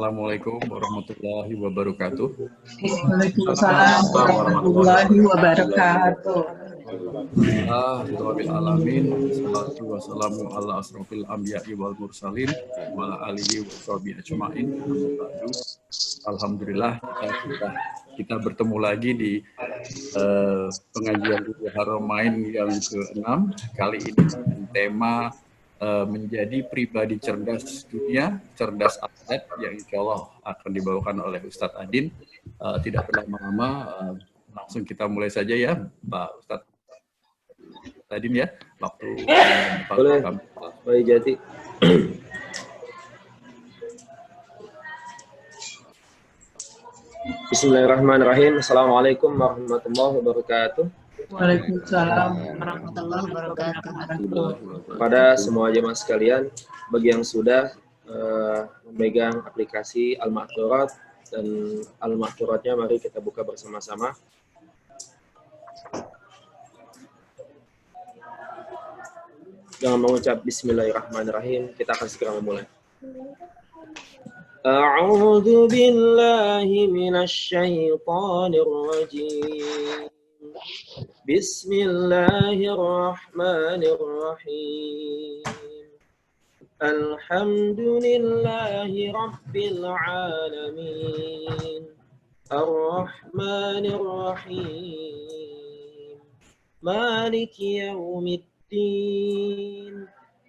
Assalamualaikum warahmatullahi wabarakatuh. Waalaikumsalam warahmatullahi wabarakatuh. Alhamdulillah alamin. Wassalatu wassalamu ala asrofil anbiya'i wal mursalin wa ala alihi wa sahbihi ajma'in. Alhamdulillah kita bertemu lagi di pengajian Ruhul Haramain yang ke-6 kali ini dengan tema menjadi pribadi cerdas dunia, cerdas akhirat, yang insya Allah akan dibawakan oleh Ustadz Adin. Tidak berlama-lama, langsung kita mulai saja ya, Pak Ustadz Adin ya. Waktu boleh, Pak Jati. Bismillahirrahmanirrahim. Assalamualaikum warahmatullahi wabarakatuh. Waalaikumsalam warahmatullahi wabarakatuh. Pada semua jemaah sekalian, bagi yang sudah memegang aplikasi Al-Ma'thurat dan Al-Ma'thuratnya, mari kita buka bersama-sama. Jangan mengucap Bismillahirrahmanirrahim, kita akan segera memulai. A'udzu billahi minasy syaithanir rajim. Bismillahirrahmanirrahim. Alhamdulillahi rabbil alamin. Ar-Rahmanir Rahim. Maliki yaumiddin.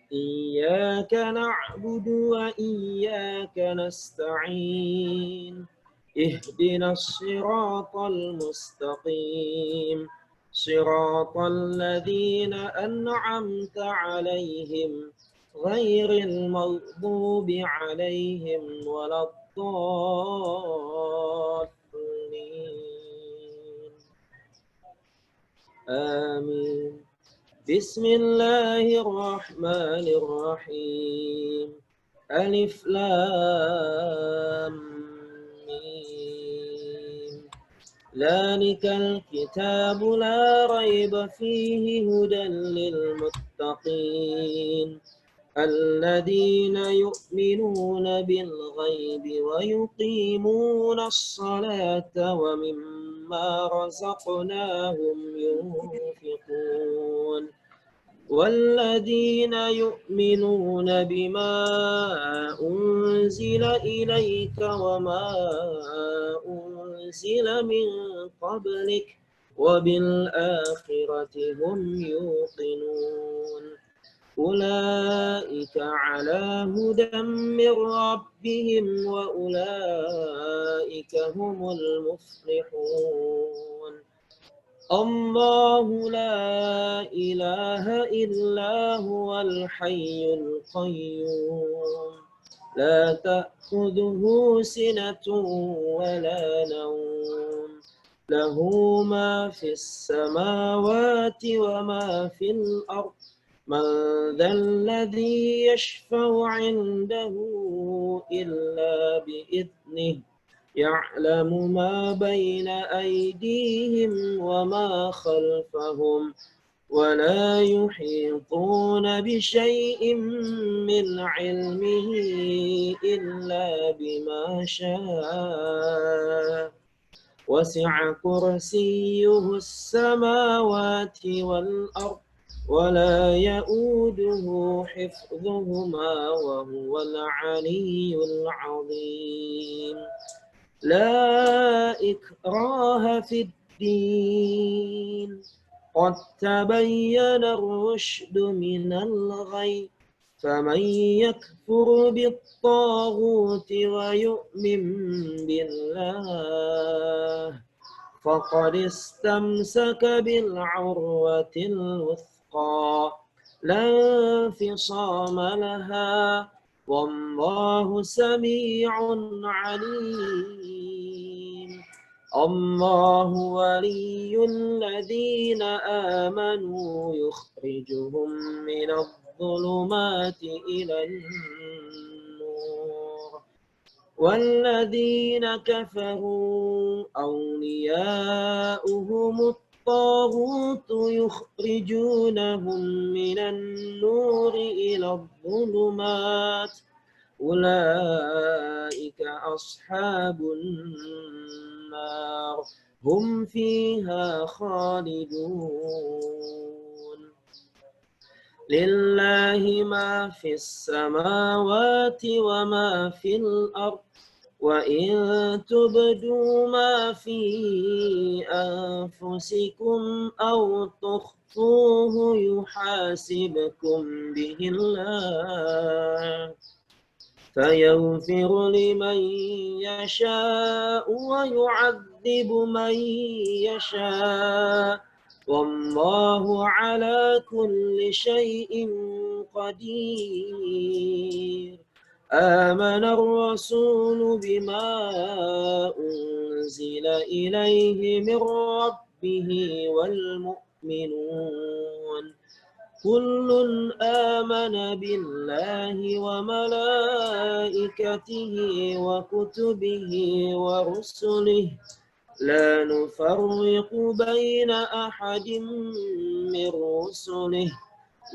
Iyyaka na'budu wa iyyaka nasta'in. Ihdinas siratal mustaqim. Siratal ladzina an'amta 'alaihim ghairil maghdubi 'alaihim waladdallin. Amin. Bismillahirrahmanirrahim. Alif Lam Mim. Dzalikal kitabu la raiba fihi hudan lil muttaqin. Alladzina yu'minuna bil ghaibi wa yuqimuna as-salata wa mimma razaqnahum yunfiqun. والذين يؤمنون بما أنزل إليك وما أنزل من قبلك وبالآخرة هم يوقنون أولئك على هدى من ربهم وأولئك هم المفلحون الله لا إله إلا هو الحي القيوم لا تأخذه سنة ولا نوم له ما في السماوات وما في الأرض من ذا الذي يشفع عنده إلا بإذنه يعلم ما بين أيديهم وما خلفهم ولا يحيطون بشيء من علمه إلا بما شاء وسع كرسيه السماوات والأرض ولا يؤوده حفظهما وهو العلي العظيم لا إكراه في الدين قد تبين الرشد من الغي فمن يكفر بالطاغوت ويؤمن بالله فقد استمسك بالعروة الوثقى لا انفصام لها والله سميع عليم الله ولي الذين آمنوا يخرجهم من الظلمات إلى النور والذين كفروا أولياؤهم الطاغوت يخرجونهم من النور إلى الظلمات أولئك أصحاب النار هم فيها خالدون لله ما في السماوات وما في الأرض وإن تبدوا ما في أنفسكم أو تخفوه يحاسبكم به الله فيغفر لمن يشاء ويعذب من يشاء والله على كل شيء قدير آمن الرسول بما أنزل إليه من ربه والمؤمنون كل آمن بالله وملائكته وكتبه ورسله لا نفرق بين أحد من رسله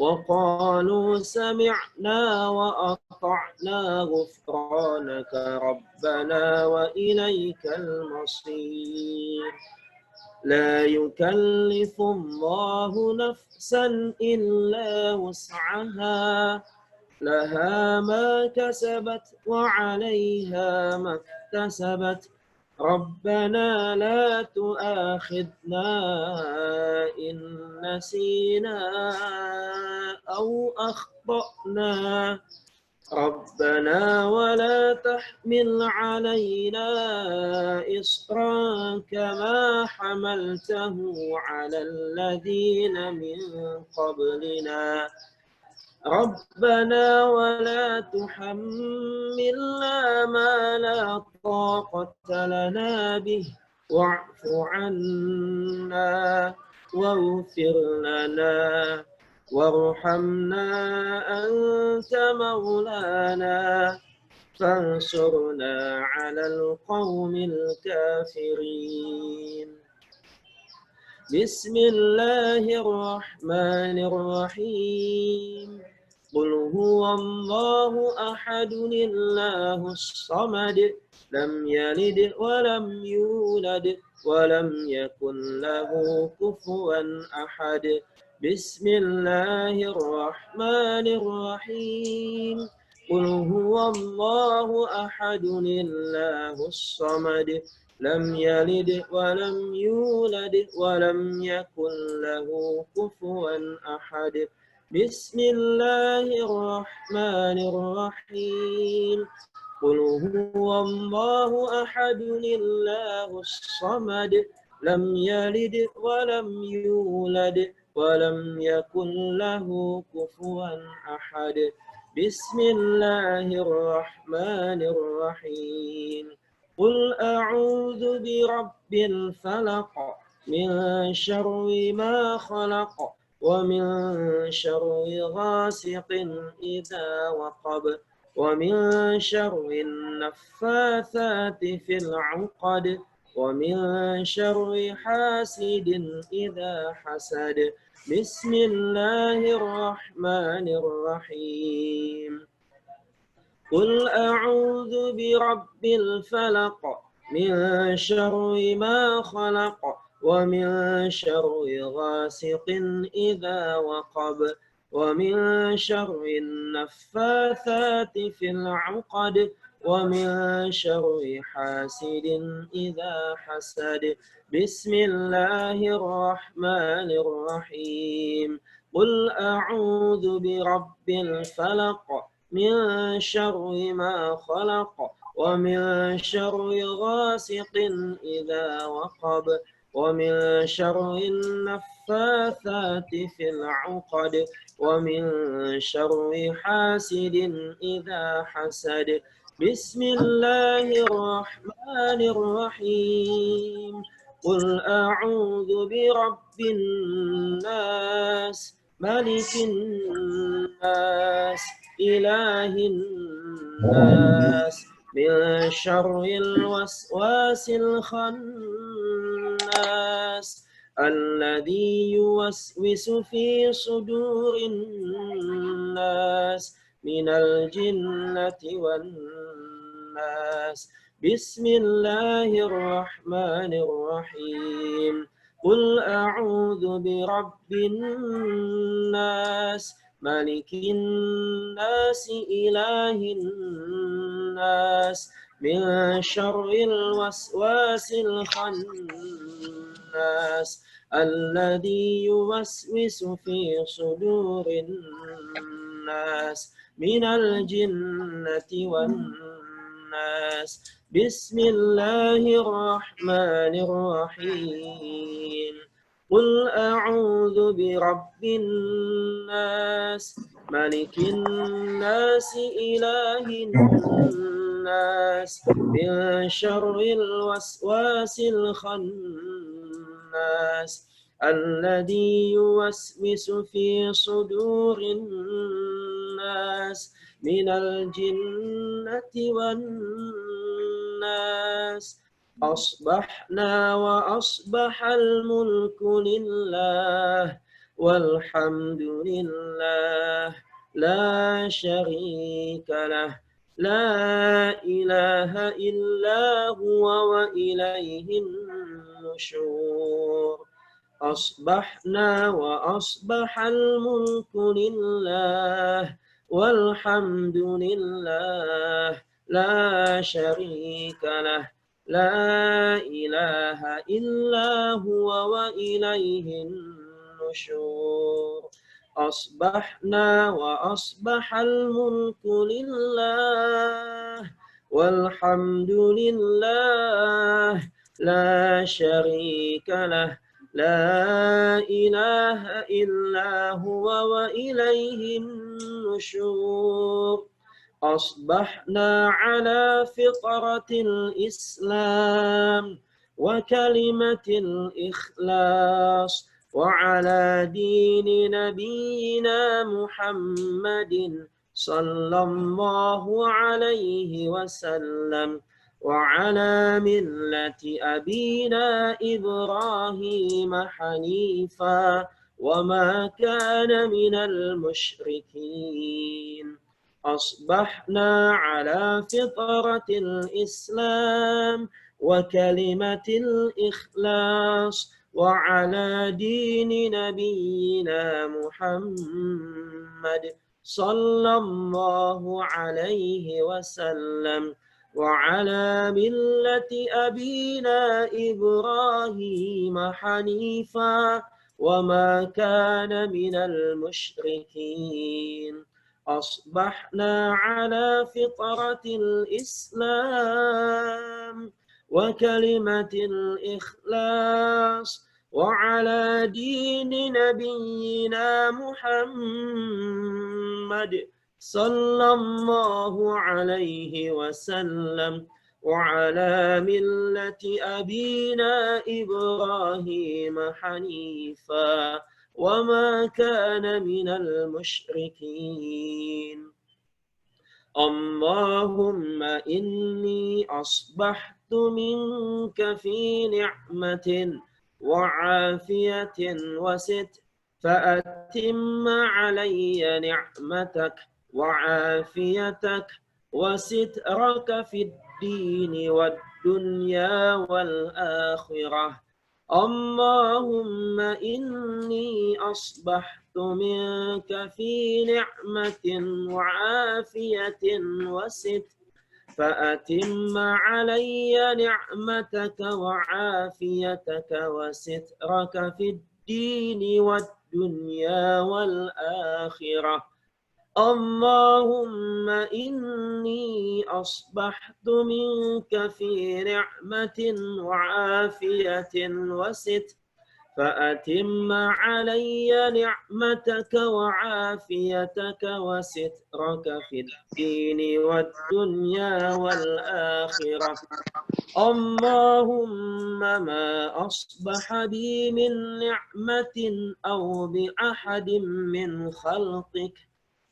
وقالوا سمعنا وأطعنا غفرانك ربنا وإليك المصير لا يكلف الله نفسا إلا وسعها لها ما كسبت وعليها ما اكتسبت ربنا لا تؤاخذنا إن نسينا أو أخطأنا ربنا ولا تحمل علينا إصرا كما حملته على الذين من قبلنا ربنا ولا تحملنا ما لا طاقة لنا به واعف عنا واغفر لنا وارحمنا أنت مولانا فانصرنا على القوم الكافرين بسم الله الرحمن الرحيم قل هو الله أحد الله الصمد لم يلد ولم يولد ولم يكن له كفوا أحد بسم الله الرحمن الرحيم قل هو الله أحد الله الصمد لم يلد ولم يولد ولم يكن له كفوا أحد بسم الله الرحمن الرحيم قل هو الله أحد الله الصمد لم يلد ولم يولد ولم يكن له كفوا أحد بسم الله الرحمن الرحيم قل أعوذ برب الفلق من شر ما خلق ومن شر غاسق إذا وقب ومن شر النفاثات في العقد ومن شر حاسد إذا حسد بسم الله الرحمن الرحيم قل أعوذ برب الفلق من شر ما خلق ومن شر غاسق إذا وقب ومن شر النفاثات في العقد ومن شر حاسد إذا حسد بسم الله الرحمن الرحيم قل أعوذ برب الفلق من شر ما خلق ومن شر غاسق إذا وقب ومن شر النفاثات في العقد ومن شر حاسد إذا حسد بسم الله الرحمن الرحيم قل أعوذ برب الناس ملك الناس إله الناس من شر الوسواس الخناس الذي يوسوس في صدور الناس من الجنة والناس. بسم الله الرحمن الرحيم. قل أعوذ برب الناس ملك الناس إله الناس من شر الوسواس الخناس الذي يوسوس في صدور الناس من الجنة والناس. بسم الله الرحمن الرحيم. قل أعوذ برب الناس ملك الناس إله الناس من شر الوسواس الخناس الذي يوسوس في صدور الناس من الجنة والناس. أصبحنا وأصبح الملك لله والحمد لله لا شريك له لا إله إلا هو وإليه النشور. أصبحنا وأصبح الملك لله والحمد لله لا شريك له لا إله إلا هو وإليه النشور. أصبحنا وأصبح الملك لله والحمد لله لا شريك له لا إله إلا هو وإليه النشور. أصبحنا على فطرة الإسلام وكلمة الإخلاص وعلى دين نبينا محمد صلى الله عليه وسلم وعلى ملة أبينا إبراهيم حنيفا وما كان من المشركين. أصبحنا على فطرة الإسلام وكلمة الإخلاص وعلى دين نبينا محمد صلى الله عليه وسلم وعلى ملة أبينا إبراهيم حنيفا وما كان من المشركين. أصبحنا على فطرة الإسلام وكلمة الإخلاص وعلى دين نبينا محمد صلى الله عليه وسلم وعلى ملة أبينا إبراهيم حنيفا وما كان من المشركين. اللهم إني أصبحت منك في نعمة وعافية وستر فأتم علي نعمتك وعافيتك وسترك في الدين والدنيا والآخرة. اللهم إني أصبحت منك في نعمة وعافية وستر فأتم علي نعمتك وعافيتك وسترك في الدين والدنيا والآخرة. اللهم إني أصبحت منك في نعمة وعافية وستر فأتم علي نعمتك وعافيتك وسترك في الدين والدنيا والآخرة. اللهم ما أصبح بي من نعمة أو بأحد من خلقك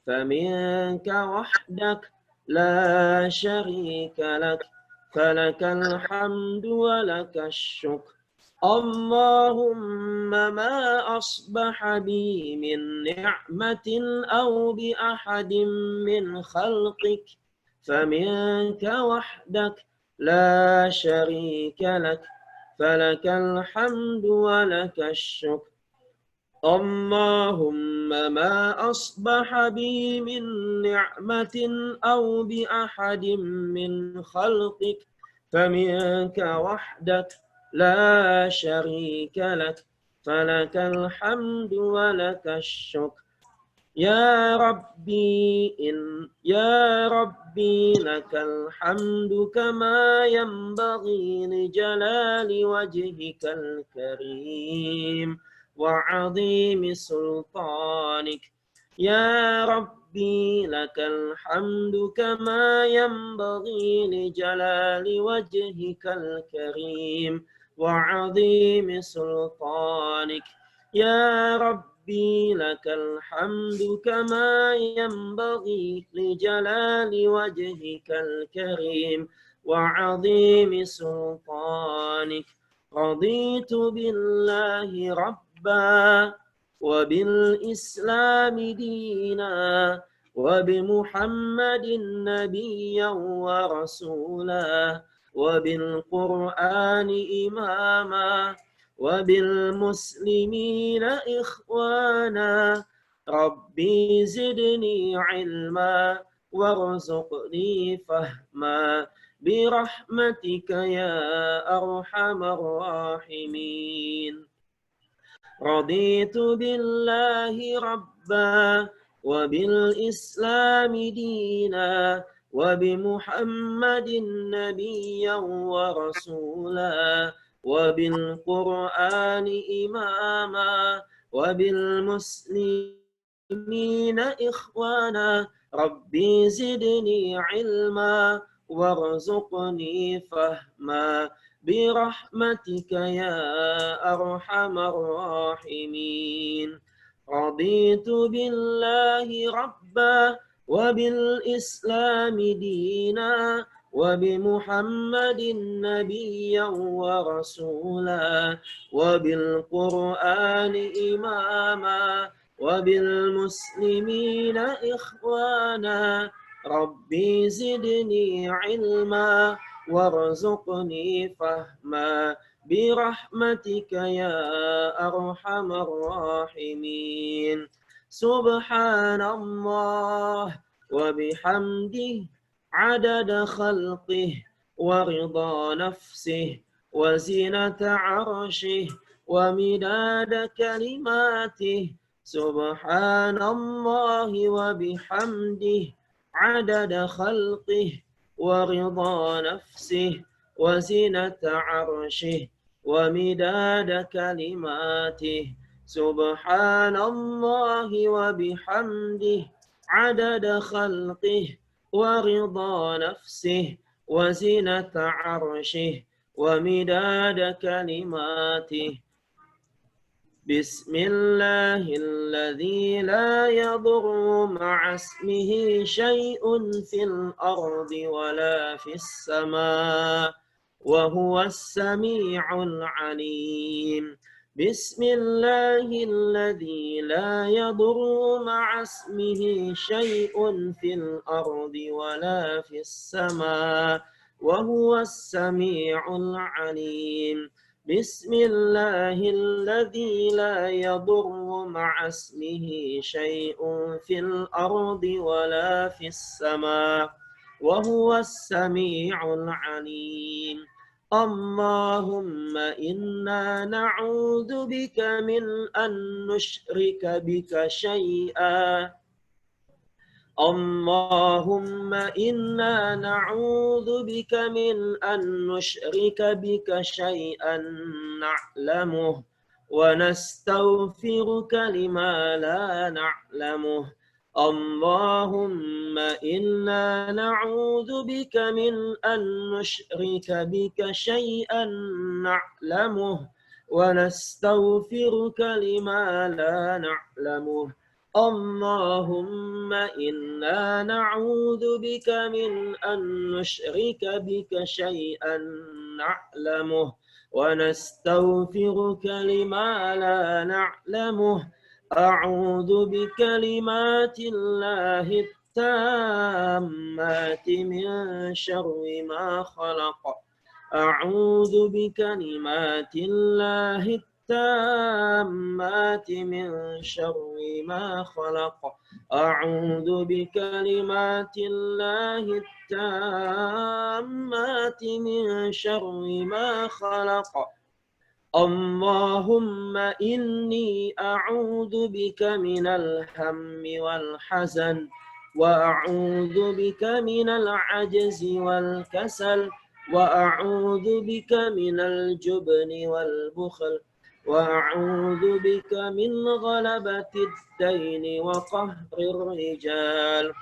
فمنك وحدك لا شريك لك فلك الحمد ولك الشكر. اللهم ما أصبح بي من نعمة أو بأحد من خلقك فمنك وحدك لا شريك لك فلك الحمد ولك الشكر. اللهم ما أصبح بي من نعمة أو بأحد من خلقك فمنك وحدك لا شريك لك فلك الحمد ولك الشكر. يا ربي لك الحمد كما ينبغي لجلال وجهك الكريم وعظيم سلطانك. يا ربي لك الحمد كما ينبغي لجلال وجهك الكريم وعظيم سلطانك. يا ربي لك الحمد كما ينبغي لجلال وجهك الكريم وعظيم سلطانك. رضيت بالله ربا وبالإسلام دينا وبمحمد نبيا ورسولا وبالقرآن إماما وبالمسلمين إخوانا. ربي زدني علما وارزقني فهما برحمتك يا أرحم الراحمين. رضيت بالله ربا وبالإسلام دينا وبمحمد نبيا ورسولا وبالقرآن إماما وبالمسلمين إخوانا. ربي زدني علما وارزقني فهما برحمتك يا أرحم الراحمين. رضيت بالله ربا وبالإسلام دينا وبمحمد نبيا ورسولا وبالقرآن إماما وبالمسلمين إخوانا. ربي زدني علما وارزقني فهما برحمتك يا أرحم الراحمين. سبحان الله وبحمده عدد خلقه ورضا نفسه وزنة عرشه ومداد كلماته. سبحان الله وبحمده عدد خلقه ورضا نفسه وزنة عرشه ومداد كلماته. سبحان الله وبحمده عدد خلقه ورضا نفسه وزنة عرشه ومداد كلماته. بسم الله الذي لا يضر مع اسمه شيء في الأرض ولا في السماء وهو السميع العليم. بسم الله الذي لا يضر مع اسمه شيء في الأرض ولا في السماء وهو السميع العليم. بسم الله الذي لا يضر مع اسمه شيء في الأرض ولا في السماء وهو السميع العليم. اللهم إنا نعوذ بك من أن نشرك بك شيئا. اللهم إنا نعوذ بك من أن نشرك بك شيئا نعلمه ونستغفرك لما لا نعلمه. اللهم إنا نعوذ بك من أن نشرك بك شيئا نعلمه ونستغفرك لما لا نعلمه. اللهم إنا نعوذ بك من أن نشرك بك شيئا نعلمه ونستغفرك لما لا نعلمه. أعوذ بكلمات الله التامات من شر ما خلق. أعوذ بكلمات الله التامات من شر ما خلق. أعوذ بكلمات الله التامات من شر ما خلق. اللهم إني أعوذ بك من الهم والحزن وأعوذ بك من العجز والكسل وأعوذ بك من الجبن والبخل وأعوذ بك من غلبة الدين وقهر الرجال.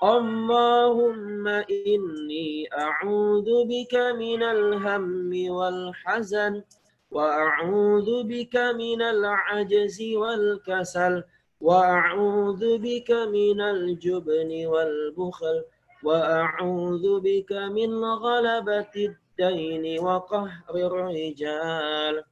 اللهم إني أعوذ بك من الهم والحزن وأعوذ بك من العجز والكسل وأعوذ بك من الجبن والبخل وأعوذ بك من غلبة الدين وقهر الرجال.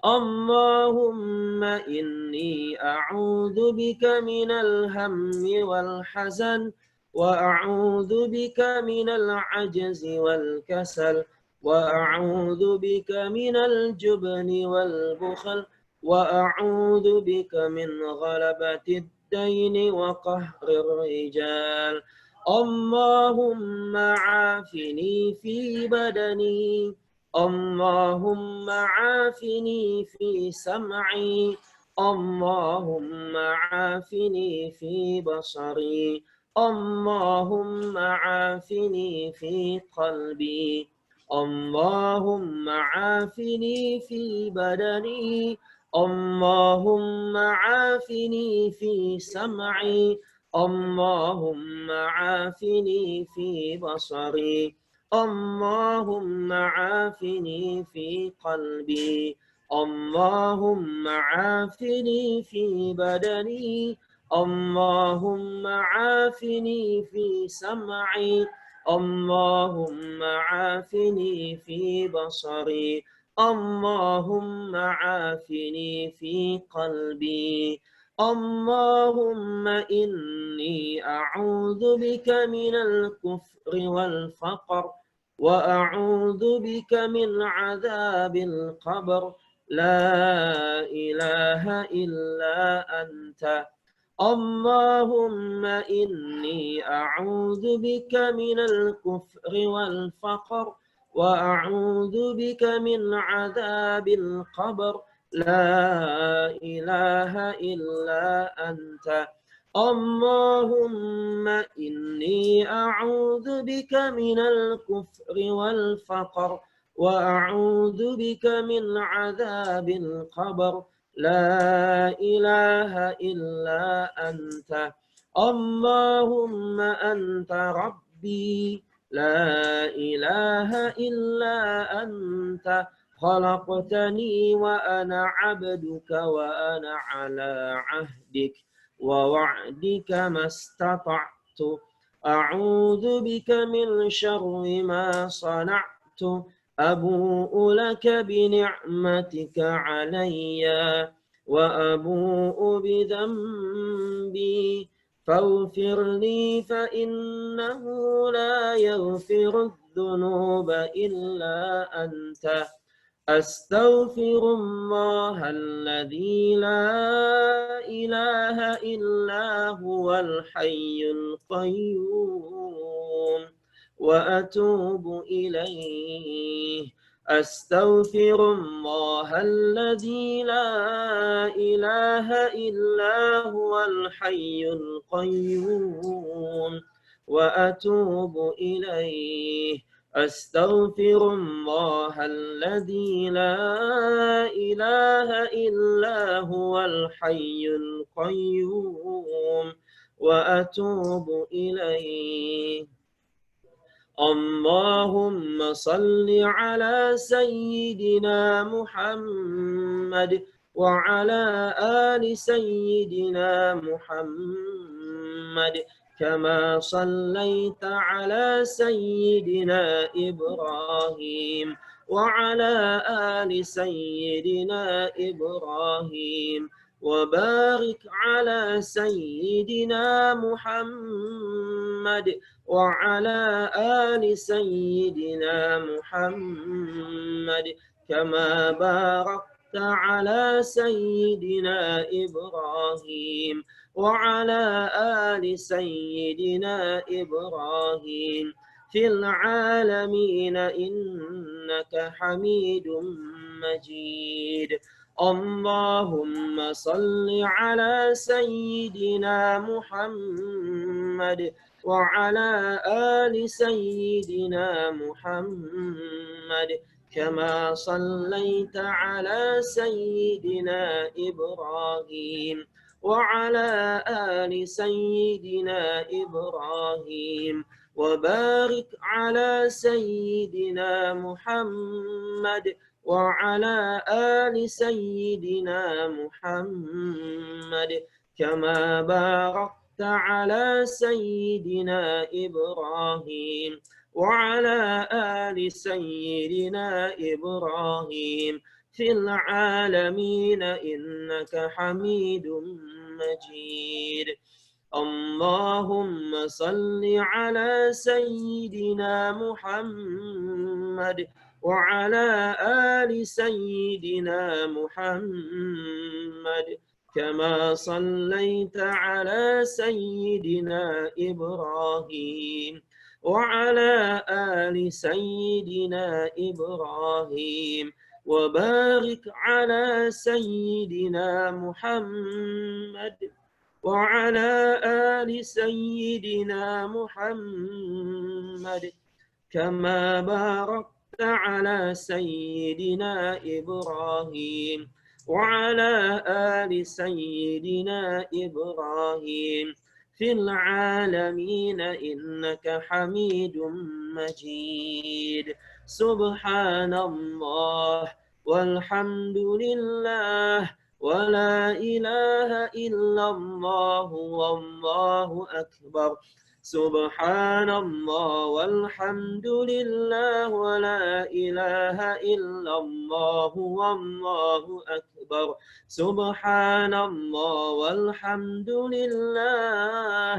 اللهم إني أعوذ بك من الهم والحزن وأعوذ بك من العجز والكسل وأعوذ بك من الجبن والبخل وأعوذ بك من غلبة الدين وقهر الرجال. اللهم عافني في بدني. اللهم عافني في سمعي. اللهم عافني في بصري. اللهم عافني في قلبي. اللهم عافني في بدني. اللهم عافني في سمعي. اللهم عافني في بصري. اللهم عافني في قلبي. اللهم عافني في بدني. اللهم عافني في سمعي. اللهم عافني في بصري. اللهم عافني في قلبي. اللهم إني أعوذ بك من الكفر والفقر وأعوذ بك من عذاب القبر. لا إله إلا أنت. اللهم إني أعوذ بك من الكفر والفقر وأعوذ بك من عذاب القبر. لا إله إلا أنت. اللهم إني أعوذ بك من الكفر والفقر وأعوذ بك من عذاب القبر. لا إله إلا أنت. اللهم أنت ربي لا إله إلا أنت. خلقتني وأنا عبدك وأنا على عهدك ووعدك ما استطعت. أعوذ بك من شر ما صنعت. أبوء لك بنعمتك علي وأبوء بذنبي فاغفر لي فإنه لا يغفر الذنوب إلا أنت. أستغفر الله الذي لا إله إلا هو الحي القيوم وأتوب إليه. أستغفر الله الذي لا إله إلا هو الحي القيوم وأتوب إليه. أستغفر الله الذي لا إله إلا هو الحي القيوم وأتوب إليه. اللهم صل على سيدنا محمد وعلى آل سيدنا محمد كما صليت على سيدنا إبراهيم وعلى آل سيدنا إبراهيم وبارك على سيدنا محمد وعلى آل سيدنا محمد كما باركت على سيدنا إبراهيم وعلى آل سيدنا إبراهيم في العالمين إنك حميد مجيد. اللهم صل على سيدنا محمد وعلى آل سيدنا محمد كما صليت على سيدنا إبراهيم وعلى آل سيدنا إبراهيم وبارك على سيدنا محمد وعلى آل سيدنا محمد كما باركت على سيدنا إبراهيم وعلى آل سيدنا إبراهيم في العالمين إنك حميد مجيد. اللهم صل على سيدنا محمد وعلى آل سيدنا محمد كما صليت على سيدنا إبراهيم وعلى آل سيدنا إبراهيم وبارك على سيدنا محمد وعلى آل سيدنا محمد كما باركت على سيدنا إبراهيم وعلى آل سيدنا إبراهيم في العالمين إنك حميد مجيد. سبحان الله والحمد لله ولا إله إلا الله والله أكبر. سبحان الله والحمد لله ولا إله إلا الله والله أكبر. سبحان الله والحمد لله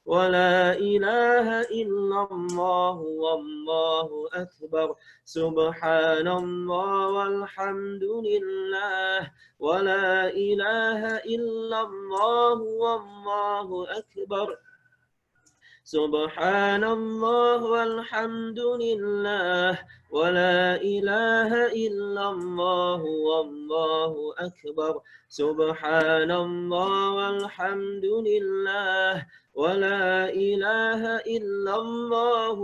ولا إله إلا الله والله أكبر. سبحان الله والحمد لله ولا إله إلا الله والله أكبر. سبحان الله والحمد لله ولا إله إلا الله والله أكبر. سبحان الله والحمد لله ولا إله إلا الله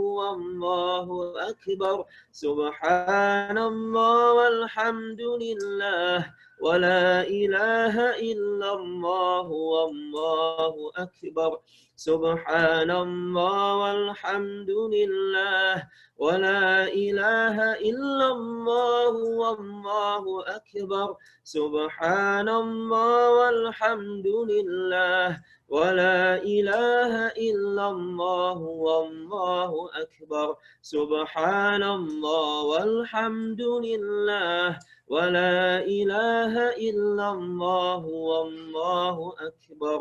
والله أكبر. سبحان الله والحمد لله ولا إله إلا الله والله أكبر. سبحان الله والحمد لله ولا إله إلا الله والله أكبر. سبحان الله والحمد لله ولا إله إلا الله والله أكبر. سبحان الله والحمد لله ولا إله إلا الله والله أكبر.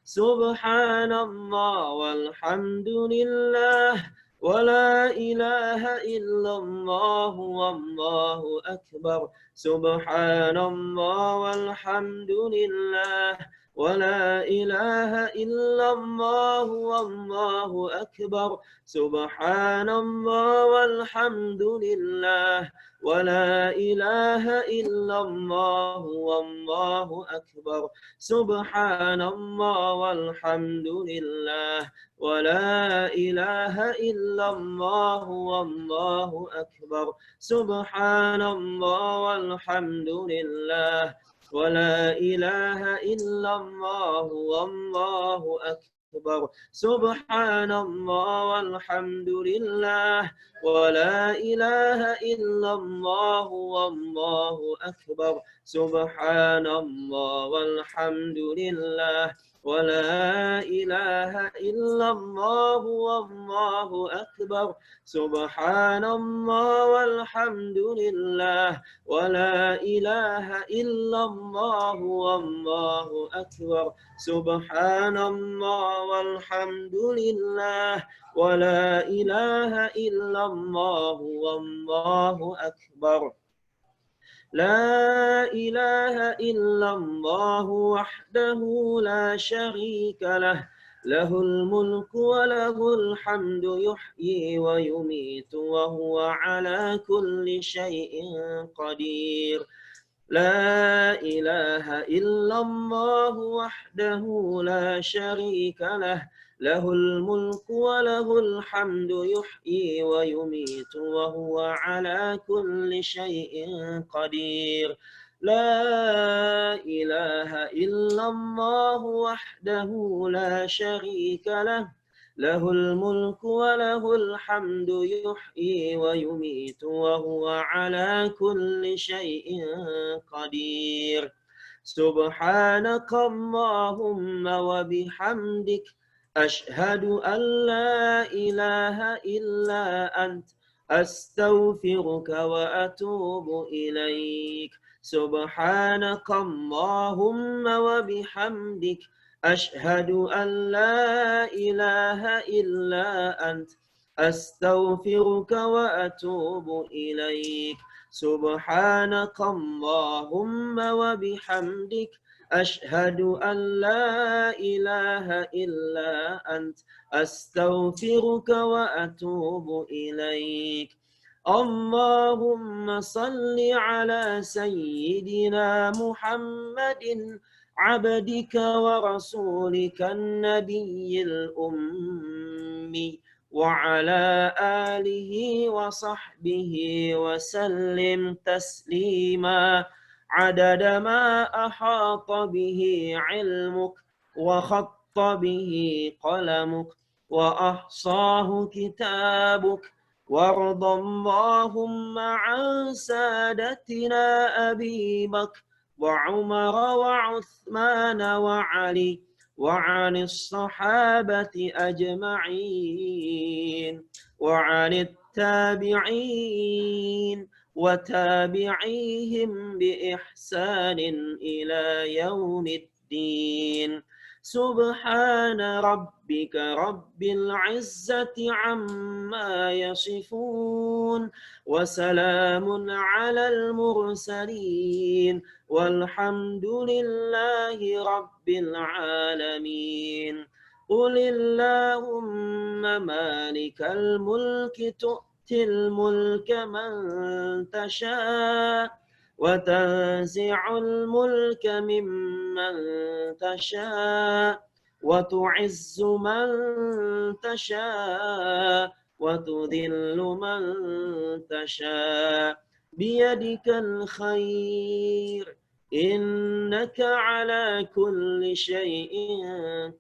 سبحان الله والحمد لله ولا إله إلا الله والله أكبر. سبحان الله والحمد لله ولا إله إلا الله والله أكبر. سبحان الله والحمد لله ولا إله إلا الله والله أكبر. سبحان الله والحمد لله ولا إله إلا الله والله أكبر. سبحان الله والحمد لله ولا إله إلا الله والله أكبر. أكبر سبحان الله والحمد لله ولا إله إلا الله والله أكبر سبحان الله والحمد لله ولا إله إلا الله والله أكبر سبحان الله والحمد لله ولا إله إلا الله والله أكبر سبحان الله والحمد لله ولا إله إلا الله والله أكبر لا إله إلا الله وحده لا شريك له له الملك وله الحمد يحيي ويميت وهو على كل شيء قدير لا إله إلا الله وحده لا شريك له له الملك وله الحمد يحيي ويميت وهو على كل شيء قدير لا إله إلا الله وحده لا شريك له له الملك وله الحمد يحيي ويميت وهو على كل شيء قدير سبحانك اللهم وبحمدك أشهد أن لا إله إلا أنت أستغفرك وأتوب إليك سبحانك اللهم وبحمدك أشهد أن لا إله إلا أنت أستغفرك وأتوب إليك سبحانك اللهم وبحمدك أشهد أن لا إله إلا أنت أستغفرك وأتوب إليك اللهم صل على سيدنا محمد عبدك ورسولك النبي الأمي وعلى آله وصحبه وسلم تسليما عدد ما أحاط به علمك وخط به قلمك وأحصاه كتابك وارض اللهم عن سادتنا أبي بكر وعمر وعثمان وعلي وعن الصحابة أجمعين وعن التابعين وتابعيهم بإحسان إلى يوم الدين سبحان ربك رب العزة عما يصفون وسلام على المرسلين والحمد لله رب العالمين قل اللهم مالك الملك تؤتي الملك من تشاء وتنزع الملك ممن تشاء وتعز من تشاء وتذل من تشاء بيدك الخير إنك على كل شيء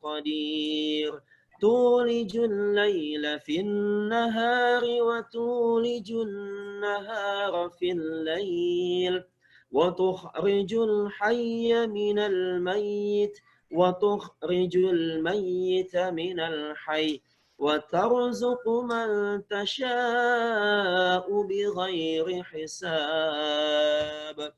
قدير تولج الليل في النهار وتولج النهار في الليل وتخرج الحي من الميت وتخرج الميت من الحي وترزق من تشاء بغير حساب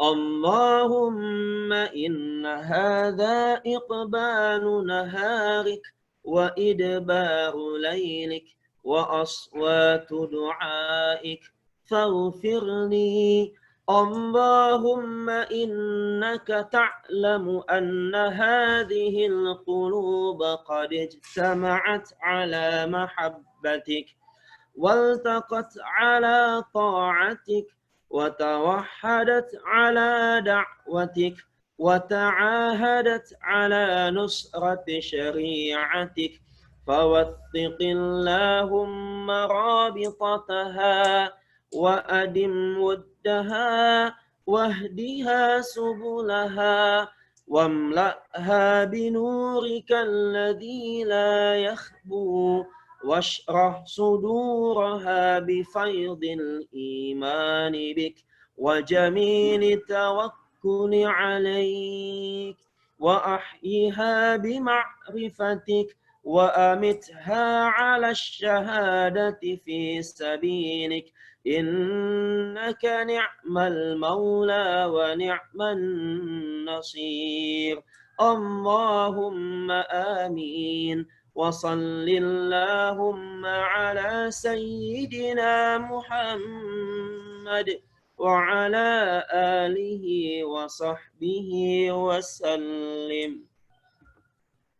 اللهم إن هذا إقبال نهارك وإدبار ليلك وأصوات دعائك فاغفر لي اللهم إنك تعلم أن هذه القلوب قد اجتمعت على محبتك والتقت على طاعتك وتوحدت على دعوتك وتعاهدت على نصرة شريعتك فوثق اللهم رابطتها وأدم ودها واهدها سبلها واملأها بنورك الذي لا يخبو واشرح صدورها بفيض الإيمان بك وجميل التوكل عليك وأحيها بمعرفتك وأمتها على الشهادة في سبيلك إنك نعم المولى ونعم النصير اللهم آمين وصل اللهم على سيدنا محمد وعلى آله وصحبه وسلم.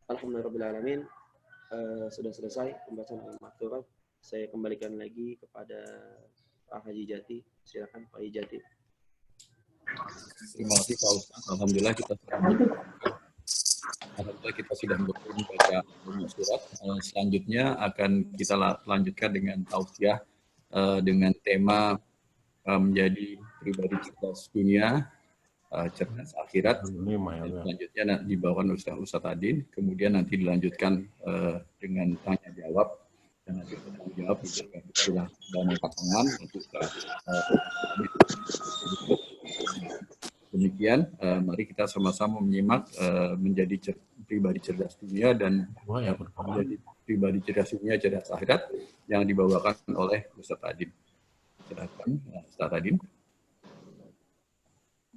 Alhamdulillahirrahmanirrahim. Sudah selesai pembacaan al-makturat. Saya kembalikan lagi kepada Pak Haji Jati. Silakan Pak Haji Jati. Terima kasih Pak Ustaz. Alhamdulillah kita sudah membaca surat. Selanjutnya akan kita lanjutkan dengan tausiah dengan tema menjadi pribadi cerdas dunia, cerdas akhirat. Selanjutnya dibawakan Ustaz Adin, kemudian nanti dilanjutkan dengan tanya jawab, dan nanti tanya jawab sudah dan pasangan untuk demikian. Mari kita sama-sama menyimak menjadi pribadi cerdas dunia dan menjadi pribadi cerdas dunia, cerdas akhirat yang dibawakan oleh Ustaz Adin. Silakan Ustaz Adin.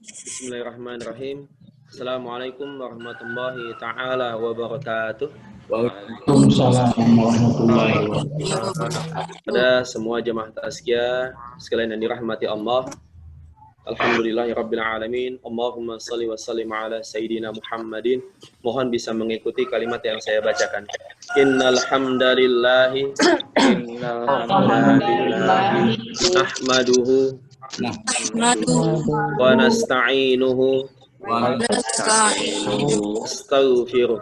Bismillahirrahmanirrahim. Assalamualaikum warahmatullahi ta'ala wabarakatuh. Waalaikumsalam warahmatullahi wabarakatuh. Pada semua jemaah tazkiyah sekalian yang dirahmati Allah. Alhamdulillahirabbil alamin. Allahumma shalli wa sallim ala sayidina Muhammadin. Mohon bisa mengikuti kalimat yang saya bacakan. Innal hamdalillahi nahmaduhu wa nasta'inuhu wa nastaghfiruh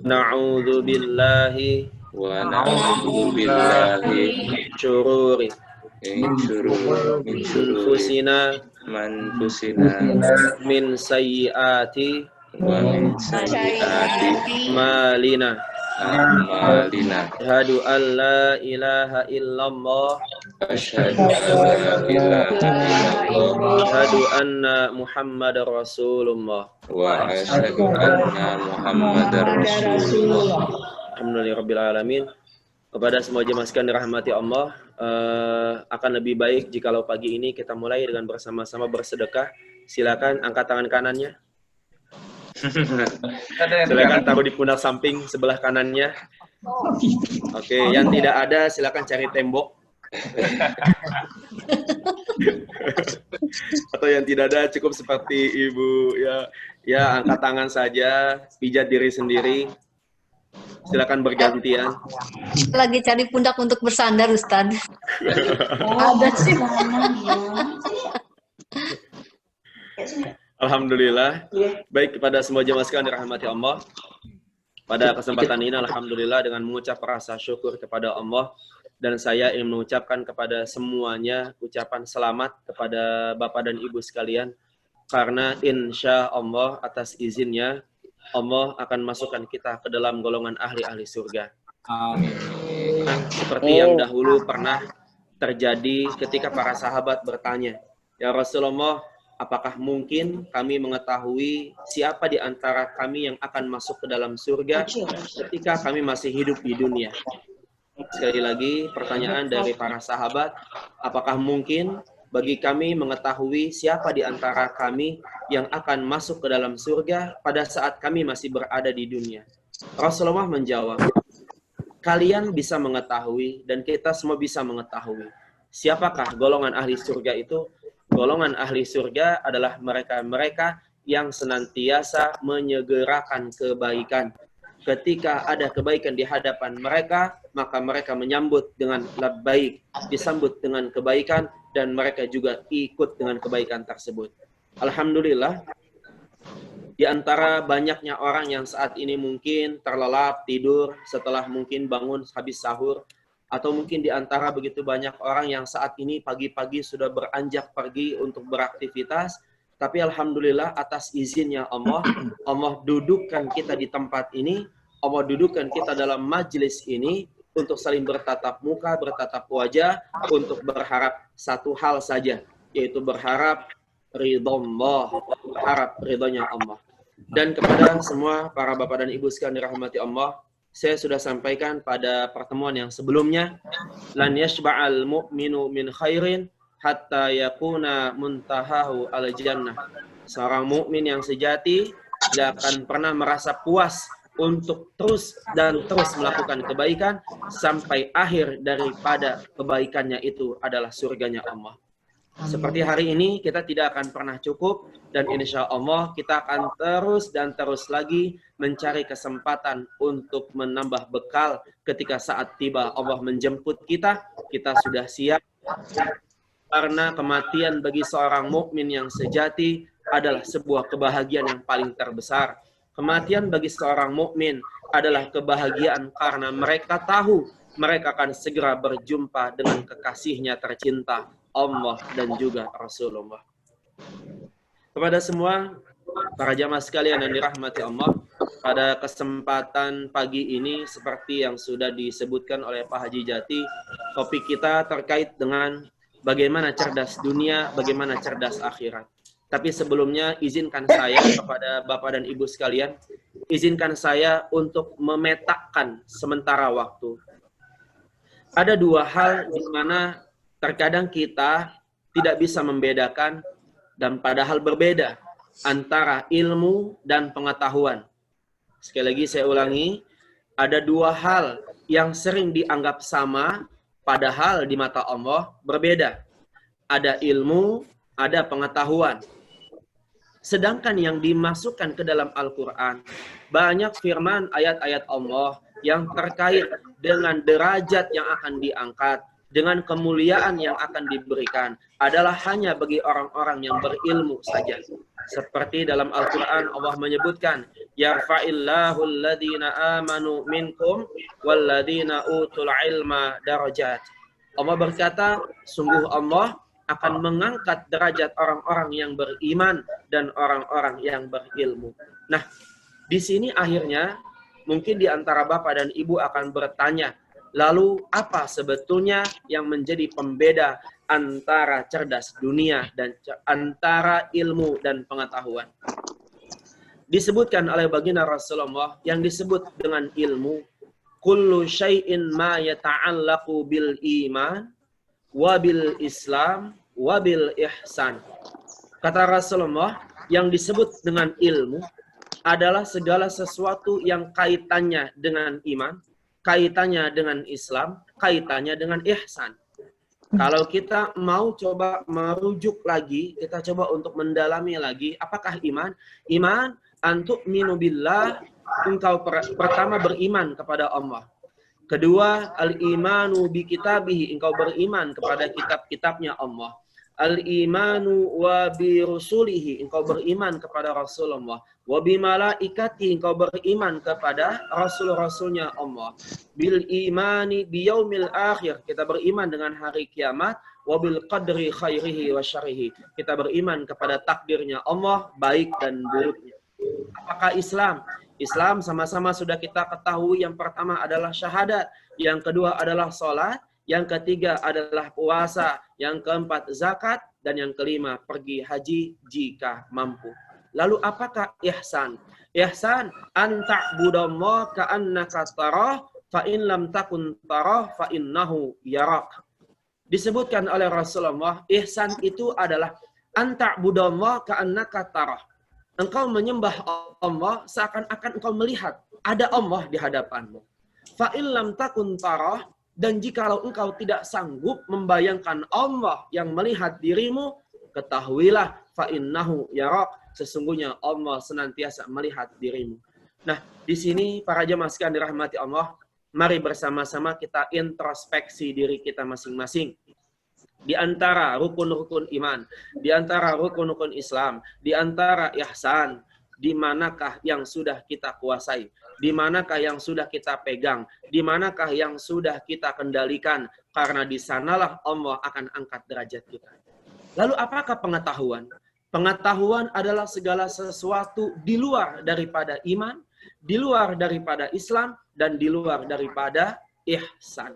na'udzu billahi syururi anfusina min sayyiati malina asyhadu an la ilaha illallah asyhadu anna muhammadar rasulullah wa asyhadu anna muhammadar rasulullah. Alhamdulillahirabbil alamin. Kepada semua jemaah sekalian dirahmati Allah, akan lebih baik jikalau pagi ini kita mulai dengan bersama-sama bersedekah. Silakan angkat tangan kanannya. Silakan taruh di pundak samping sebelah kanannya. Oke, yang tidak ada silakan cari tembok. Atau yang tidak ada cukup seperti ibu ya angkat tangan saja, pijat diri sendiri. Silakan bergantian. Lagi cari pundak untuk bersandar, Ustaz. Ada sih. Alhamdulillah. Baik, kepada semua jemaah sekalian dirahmati Allah. Pada kesempatan ini alhamdulillah dengan mengucap rasa syukur kepada Allah, dan saya ingin mengucapkan kepada semuanya ucapan selamat kepada Bapak dan Ibu sekalian, karena insya Allah atas izinnya Allah akan masukkan kita ke dalam golongan ahli-ahli surga. Amin. Seperti yang dahulu pernah terjadi ketika para sahabat bertanya, "Ya Rasulullah, apakah mungkin kami mengetahui siapa di antara kami yang akan masuk ke dalam surga ketika kami masih hidup di dunia?" Sekali lagi pertanyaan dari para sahabat, apakah mungkin bagi kami mengetahui siapa di antara kami yang akan masuk ke dalam surga pada saat kami masih berada di dunia? Rasulullah menjawab, kalian bisa mengetahui dan kita semua bisa mengetahui. Siapakah golongan ahli surga itu? Golongan ahli surga adalah mereka-mereka yang senantiasa menyegerakan kebaikan. Ketika ada kebaikan di hadapan mereka, maka mereka menyambut dengan labbaik, disambut dengan kebaikan, dan mereka juga ikut dengan kebaikan tersebut. Alhamdulillah, di antara banyaknya orang yang saat ini mungkin terlelap tidur setelah mungkin bangun habis sahur, atau mungkin di antara begitu banyak orang yang saat ini pagi-pagi sudah beranjak pergi untuk beraktivitas, Tapi alhamdulillah atas izinnya Allah, Allah dudukkan kita di tempat ini, Allah dudukkan kita dalam majelis ini untuk saling bertatap muka, bertatap wajah, untuk berharap satu hal saja, yaitu berharap ridho Allah, berharap ridhonya Allah. Dan kepada semua para bapak dan ibu sekalian dirahmati Allah, saya sudah sampaikan pada pertemuan yang sebelumnya, lan yashba'al mu'minu min khairin hatta yakuna muntahahu al-jannah. Seorang mukmin yang sejati tidak akan pernah merasa puas untuk terus dan terus melakukan kebaikan sampai akhir daripada kebaikannya itu adalah surganya Allah. Seperti hari ini kita tidak akan pernah cukup dan insya Allah kita akan terus dan terus lagi mencari kesempatan untuk menambah bekal ketika saat tiba Allah menjemput kita sudah siap. Karena kematian bagi seorang mukmin yang sejati adalah sebuah kebahagiaan yang paling terbesar. Kematian bagi seorang mukmin adalah kebahagiaan karena mereka tahu mereka akan segera berjumpa dengan kekasihnya tercinta, Allah dan juga Rasulullah. Kepada semua para jamaah sekalian yang dirahmati Allah, pada kesempatan pagi ini seperti yang sudah disebutkan oleh Pak Haji Jati, topik kita terkait dengan bagaimana cerdas dunia, bagaimana cerdas akhirat. Tapi sebelumnya izinkan saya kepada Bapak dan Ibu sekalian, izinkan saya untuk memetakan sementara waktu. Ada dua hal di mana terkadang kita tidak bisa membedakan dan padahal berbeda antara ilmu dan pengetahuan. Sekali lagi saya ulangi, ada dua hal yang sering dianggap sama, padahal di mata Allah berbeda. Ada ilmu, ada pengetahuan. Sedangkan yang dimasukkan ke dalam Al-Quran, banyak firman ayat-ayat Allah yang terkait dengan derajat yang akan diangkat, dengan kemuliaan yang akan diberikan, adalah hanya bagi orang-orang yang berilmu saja. Seperti dalam Al-Quran Allah menyebutkan, yarfa'illahu alladhina amanu minkum walladhina utul ilma darajat. Allah berkata, sungguh Allah akan mengangkat derajat orang-orang yang beriman dan orang-orang yang berilmu. Nah, di sini akhirnya mungkin di antara Bapak dan Ibu akan bertanya, lalu apa sebetulnya yang menjadi pembeda antara cerdas dunia dan antara ilmu dan pengetahuan? Disebutkan oleh baginda Rasulullah yang disebut dengan ilmu, kullu syai'in ma yata'allaqu bil iman wa bil islam wabil ihsan. Kata Rasulullah, yang disebut dengan ilmu adalah segala sesuatu yang kaitannya dengan iman, kaitannya dengan Islam, kaitannya dengan ihsan. Kalau kita mau coba merujuk lagi, kita coba untuk mendalami lagi, apakah iman? Iman, antu'minu billah, engkau pertama beriman kepada Allah. Kedua, al-imanu bi kitabihi, engkau beriman kepada kitab-kitabnya Allah. Al-imanu wa bi rusulihi, engkau beriman kepada Rasulullah. Wa bi malaikati, engkau beriman kepada rasul-rasulnya Allah. Bil imani bi yaumil akhir, kita beriman dengan hari kiamat. Wa bil qadri khairihi wa syarrihi, kita beriman kepada takdirnya Allah, baik dan buruknya. Apakah Islam? Islam sama-sama sudah kita ketahui, yang pertama adalah syahadat, yang kedua adalah sholat, yang ketiga adalah puasa, yang keempat zakat, dan yang kelima pergi haji jika mampu. Lalu apakah ihsan? Ihsan an ta'budallaha ka'annaka tarah fa in lam takun tarah fa innahu yarak. Disebutkan oleh Rasulullah, ihsan itu adalah an ta'budallaha ka'annaka tarah. Engkau menyembah Allah seakan-akan engkau melihat ada Allah di hadapanmu. Fa in lam takun tarah, dan jikalau engkau tidak sanggup membayangkan Allah yang melihat dirimu, ketahuilah fa innahu yarak, sesungguhnya Allah senantiasa melihat dirimu. Nah, di sini para jemaah sekalian dirahmati Allah, mari bersama-sama kita introspeksi diri kita masing-masing. Di antara rukun-rukun iman, di antara rukun-rukun Islam, di antara ihsan, di manakah yang sudah kita kuasai, di manakah yang sudah kita pegang, di manakah yang sudah kita kendalikan, karena di sanalah Allah akan angkat derajat kita. Lalu apakah pengetahuan? Pengetahuan adalah segala sesuatu di luar daripada iman, di luar daripada Islam, dan di luar daripada ihsan.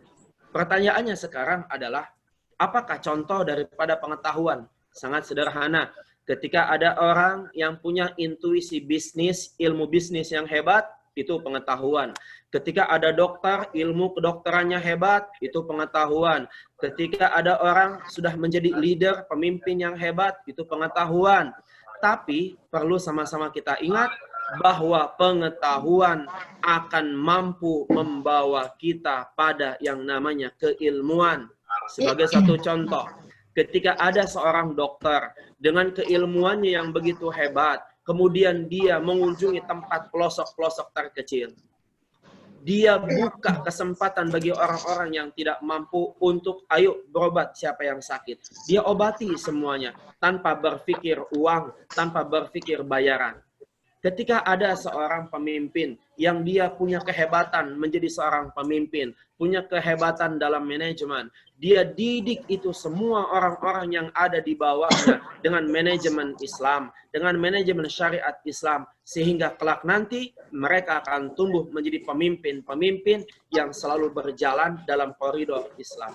Pertanyaannya sekarang adalah, apakah contoh daripada pengetahuan? Sangat sederhana. Ketika ada orang yang punya intuisi bisnis, ilmu bisnis yang hebat, itu pengetahuan. Ketika ada dokter, ilmu kedokterannya hebat, itu pengetahuan. Ketika ada orang sudah menjadi leader, pemimpin yang hebat, itu pengetahuan. Tapi perlu sama-sama kita ingat bahwa pengetahuan akan mampu membawa kita pada yang namanya keilmuan. Sebagai satu contoh, ketika ada seorang dokter dengan keilmuannya yang begitu hebat, kemudian dia mengunjungi tempat pelosok-pelosok terkecil. Dia buka kesempatan bagi orang-orang yang tidak mampu untuk ayo berobat siapa yang sakit. Dia obati semuanya tanpa berpikir uang, tanpa berpikir bayaran. Ketika ada seorang pemimpin yang dia punya kehebatan menjadi seorang pemimpin, punya kehebatan dalam manajemen, dia didik itu semua orang-orang yang ada di bawahnya dengan manajemen Islam, dengan manajemen syariat Islam, sehingga kelak nanti mereka akan tumbuh menjadi pemimpin-pemimpin yang selalu berjalan dalam koridor Islam.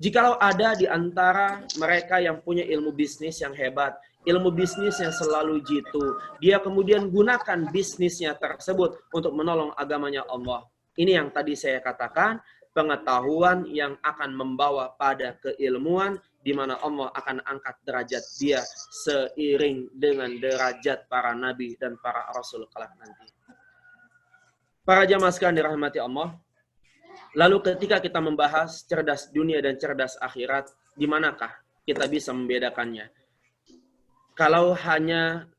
Jikalau ada di antara mereka yang punya ilmu bisnis yang hebat, ilmu bisnis yang selalu jitu, dia kemudian gunakan bisnisnya tersebut untuk menolong agamanya Allah. Ini yang tadi saya katakan, pengetahuan yang akan membawa pada keilmuan, di mana Allah akan angkat derajat dia seiring dengan derajat para nabi dan para rasul kelak nanti. Para jamaah sekalian dirahmati Allah, lalu ketika kita membahas cerdas dunia dan cerdas akhirat, di manakah kita bisa membedakannya? Kalau hanya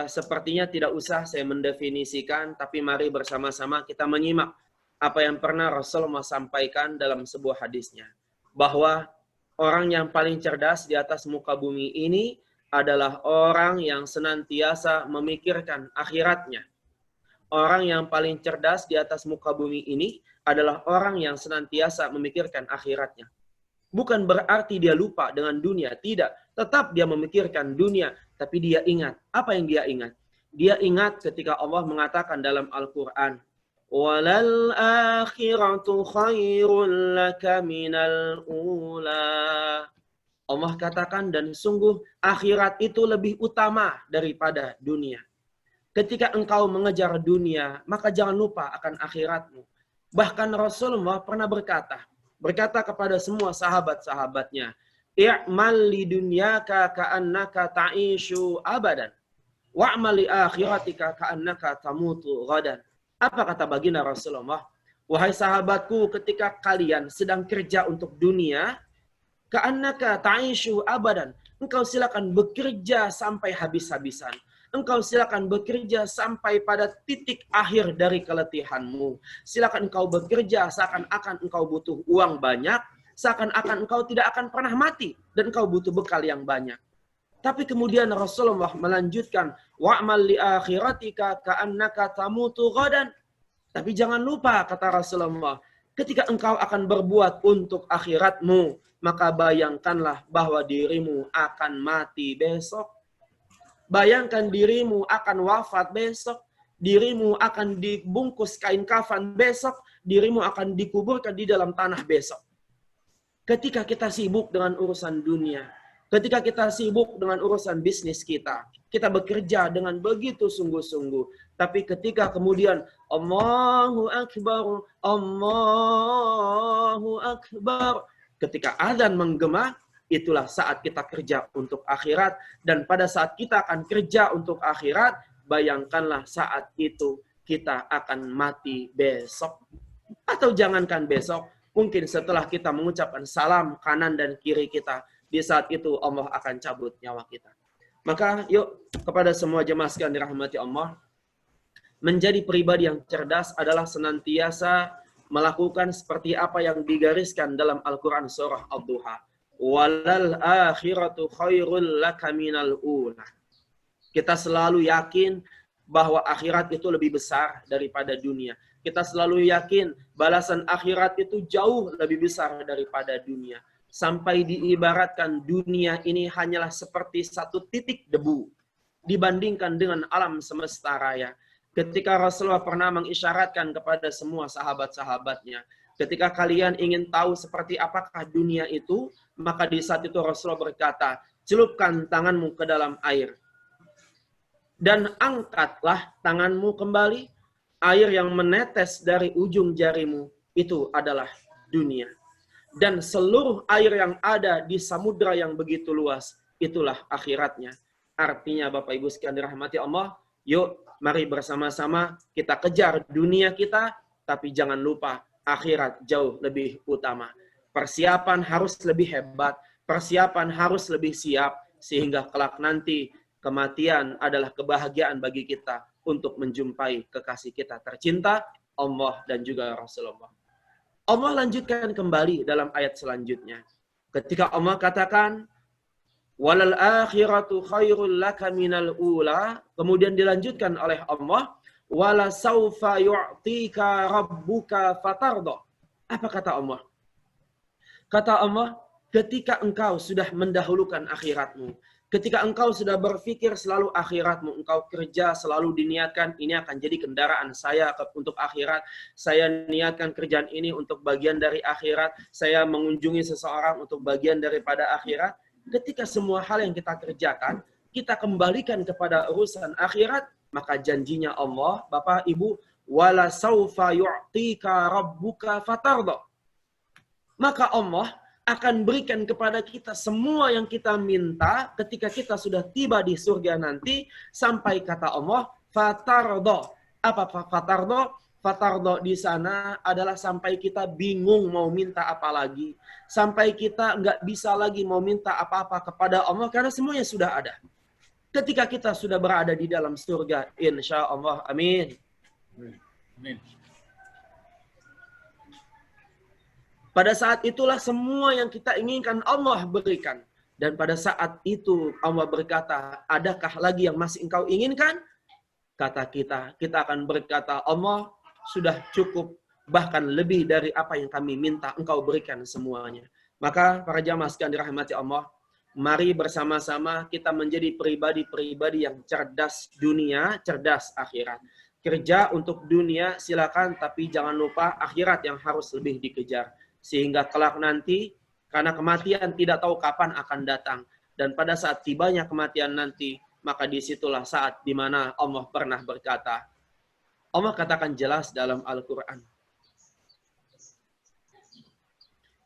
sepertinya tidak usah saya mendefinisikan, tapi mari bersama-sama kita menyimak apa yang pernah Rasulullah sampaikan dalam sebuah hadisnya. Bahwa orang yang paling cerdas di atas muka bumi ini adalah orang yang senantiasa memikirkan akhiratnya. Orang yang paling cerdas di atas muka bumi ini adalah orang yang senantiasa memikirkan akhiratnya. Bukan berarti dia lupa dengan dunia, tidak. Tetap dia memikirkan dunia, tapi dia ingat. Apa yang dia ingat? Dia ingat ketika Allah mengatakan dalam Al-Quran, وَلَلْ آخِرَةُ خَيْرٌ لَكَ مِنَ الْأُولَى. Allah katakan, dan sungguh akhirat itu lebih utama daripada dunia. Ketika engkau mengejar dunia, maka jangan lupa akan akhiratmu. Bahkan Rasulullah pernah berkata kepada semua sahabat-sahabatnya, i'mal li dunyaka ka'annaka ta'ishu abadan wa'mal li akhiratika ka'annaka tamutu ghadan. Apa kata baginda Rasulullah? Wahai sahabatku, ketika kalian sedang kerja untuk dunia, ka'annaka ta'ishu abadan, engkau silakan bekerja sampai habis-habisan. Engkau silakan bekerja sampai pada titik akhir dari keletihanmu. Silakan engkau bekerja seakan-akan engkau butuh uang banyak, seakan-akan engkau tidak akan pernah mati dan engkau butuh bekal yang banyak. Tapi kemudian Rasulullah melanjutkan, wa'mal li akhiratika ka'annaka tamutu ghadan. Tapi jangan lupa, kata Rasulullah, ketika engkau akan berbuat untuk akhiratmu, maka bayangkanlah bahwa dirimu akan mati besok. Bayangkan dirimu akan wafat besok, dirimu akan dibungkus kain kafan besok, dirimu akan dikuburkan di dalam tanah besok. Ketika kita sibuk dengan urusan dunia, ketika kita sibuk dengan urusan bisnis kita bekerja dengan begitu sungguh-sungguh. Tapi ketika kemudian Allahu Akbar, Allahu Akbar, ketika azan menggema, itulah saat kita kerja untuk akhirat. Dan pada saat kita akan kerja untuk akhirat, bayangkanlah saat itu kita akan mati besok. Atau jangankan besok, mungkin setelah kita mengucapkan salam kanan dan kiri kita, di saat itu Allah akan cabut nyawa kita. Maka yuk, kepada semua jemaah sekalian dirahmati Allah, menjadi pribadi yang cerdas adalah senantiasa melakukan seperti apa yang digariskan dalam Al-Quran surah Ad-Duha. Walal akhiratu khairul laka minal ula. Kita selalu yakin bahwa akhirat itu lebih besar daripada dunia. Kita selalu yakin balasan akhirat itu jauh lebih besar daripada dunia. sampai diibaratkan dunia ini hanyalah seperti satu titik debu dibandingkan dengan alam semesta raya. Ketika Rasulullah pernah mengisyaratkan kepada semua sahabat-sahabatnya, ketika kalian ingin tahu seperti apakah dunia itu, maka di saat itu Rasulullah berkata, celupkan tanganmu ke dalam air. Dan angkatlah tanganmu kembali, air yang menetes dari ujung jarimu, itu adalah dunia. Dan seluruh air yang ada di samudra yang begitu luas, itulah akhiratnya. Artinya Bapak Ibu sekalian dirahmati Allah, yuk mari bersama-sama kita kejar dunia kita, tapi jangan lupa akhirat jauh lebih utama. Persiapan harus lebih hebat, persiapan harus lebih siap, sehingga kelak nanti kematian adalah kebahagiaan bagi kita untuk menjumpai kekasih kita tercinta, Allah dan juga Rasulullah. Allah lanjutkan kembali dalam ayat selanjutnya. Ketika Allah katakan, walal akhiratu khairul laka minal ula, kemudian dilanjutkan oleh Allah, wala saufa yu'tika rabbuka fatardo. Apa kata Allah? Kata Allah, ketika engkau sudah mendahulukan akhiratmu, ketika engkau sudah berpikir selalu akhiratmu, engkau kerja selalu diniatkan, ini akan jadi kendaraan saya untuk akhirat, saya niatkan kerjaan ini untuk bagian dari akhirat, saya mengunjungi seseorang untuk bagian daripada akhirat. Ketika semua hal yang kita kerjakan, kita kembalikan kepada urusan akhirat, maka janjinya Allah, Bapak Ibu, wala saufa yu'tika rabbuka fatardo. Maka Allah akan berikan kepada kita semua yang kita minta ketika kita sudah tiba di surga nanti, sampai kata Allah, fatardo. Apa fatardo? Fatardo di sana adalah sampai kita bingung mau minta apa lagi. Sampai kita nggak bisa lagi mau minta apa-apa kepada Allah karena semuanya sudah ada. Ketika kita sudah berada di dalam surga, insya Allah, amin. Amin. Pada saat itulah semua yang kita inginkan Allah berikan. Dan pada saat itu Allah berkata, adakah lagi yang masih engkau inginkan? Kata kita akan berkata, Allah sudah cukup, bahkan lebih dari apa yang kami minta, engkau berikan semuanya. Maka para jamaah sekalian dirahmati Allah, mari bersama-sama kita menjadi pribadi-pribadi yang cerdas dunia, cerdas akhirat. Kerja untuk dunia silakan, tapi jangan lupa akhirat yang harus lebih dikejar. Sehingga kelak nanti, karena kematian tidak tahu kapan akan datang. Dan pada saat tibanya kematian nanti, maka disitulah saat di mana Allah pernah berkata. Allah katakan jelas dalam Al-Quran.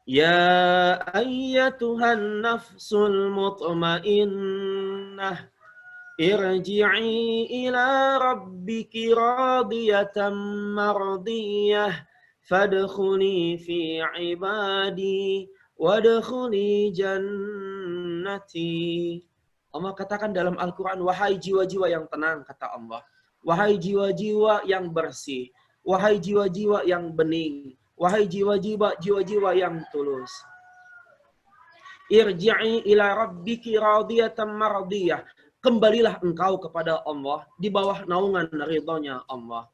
Ya ayyatuhan nafsul mutmainnah, irji'i ila rabbiki radiyatan mardiyah, fadkhuli fi ibadi wadkhuli jannati. Allah katakan dalam Al-Quran, wahai jiwa-jiwa yang tenang, kata Allah. Wahai jiwa-jiwa yang bersih, wahai jiwa-jiwa yang bening, wahai jiwa-jiwa yang tulus. Irji'i ila rabbiki radiyatan mardiyah. Kembalilah engkau kepada Allah di bawah naungan ridhonya Allah.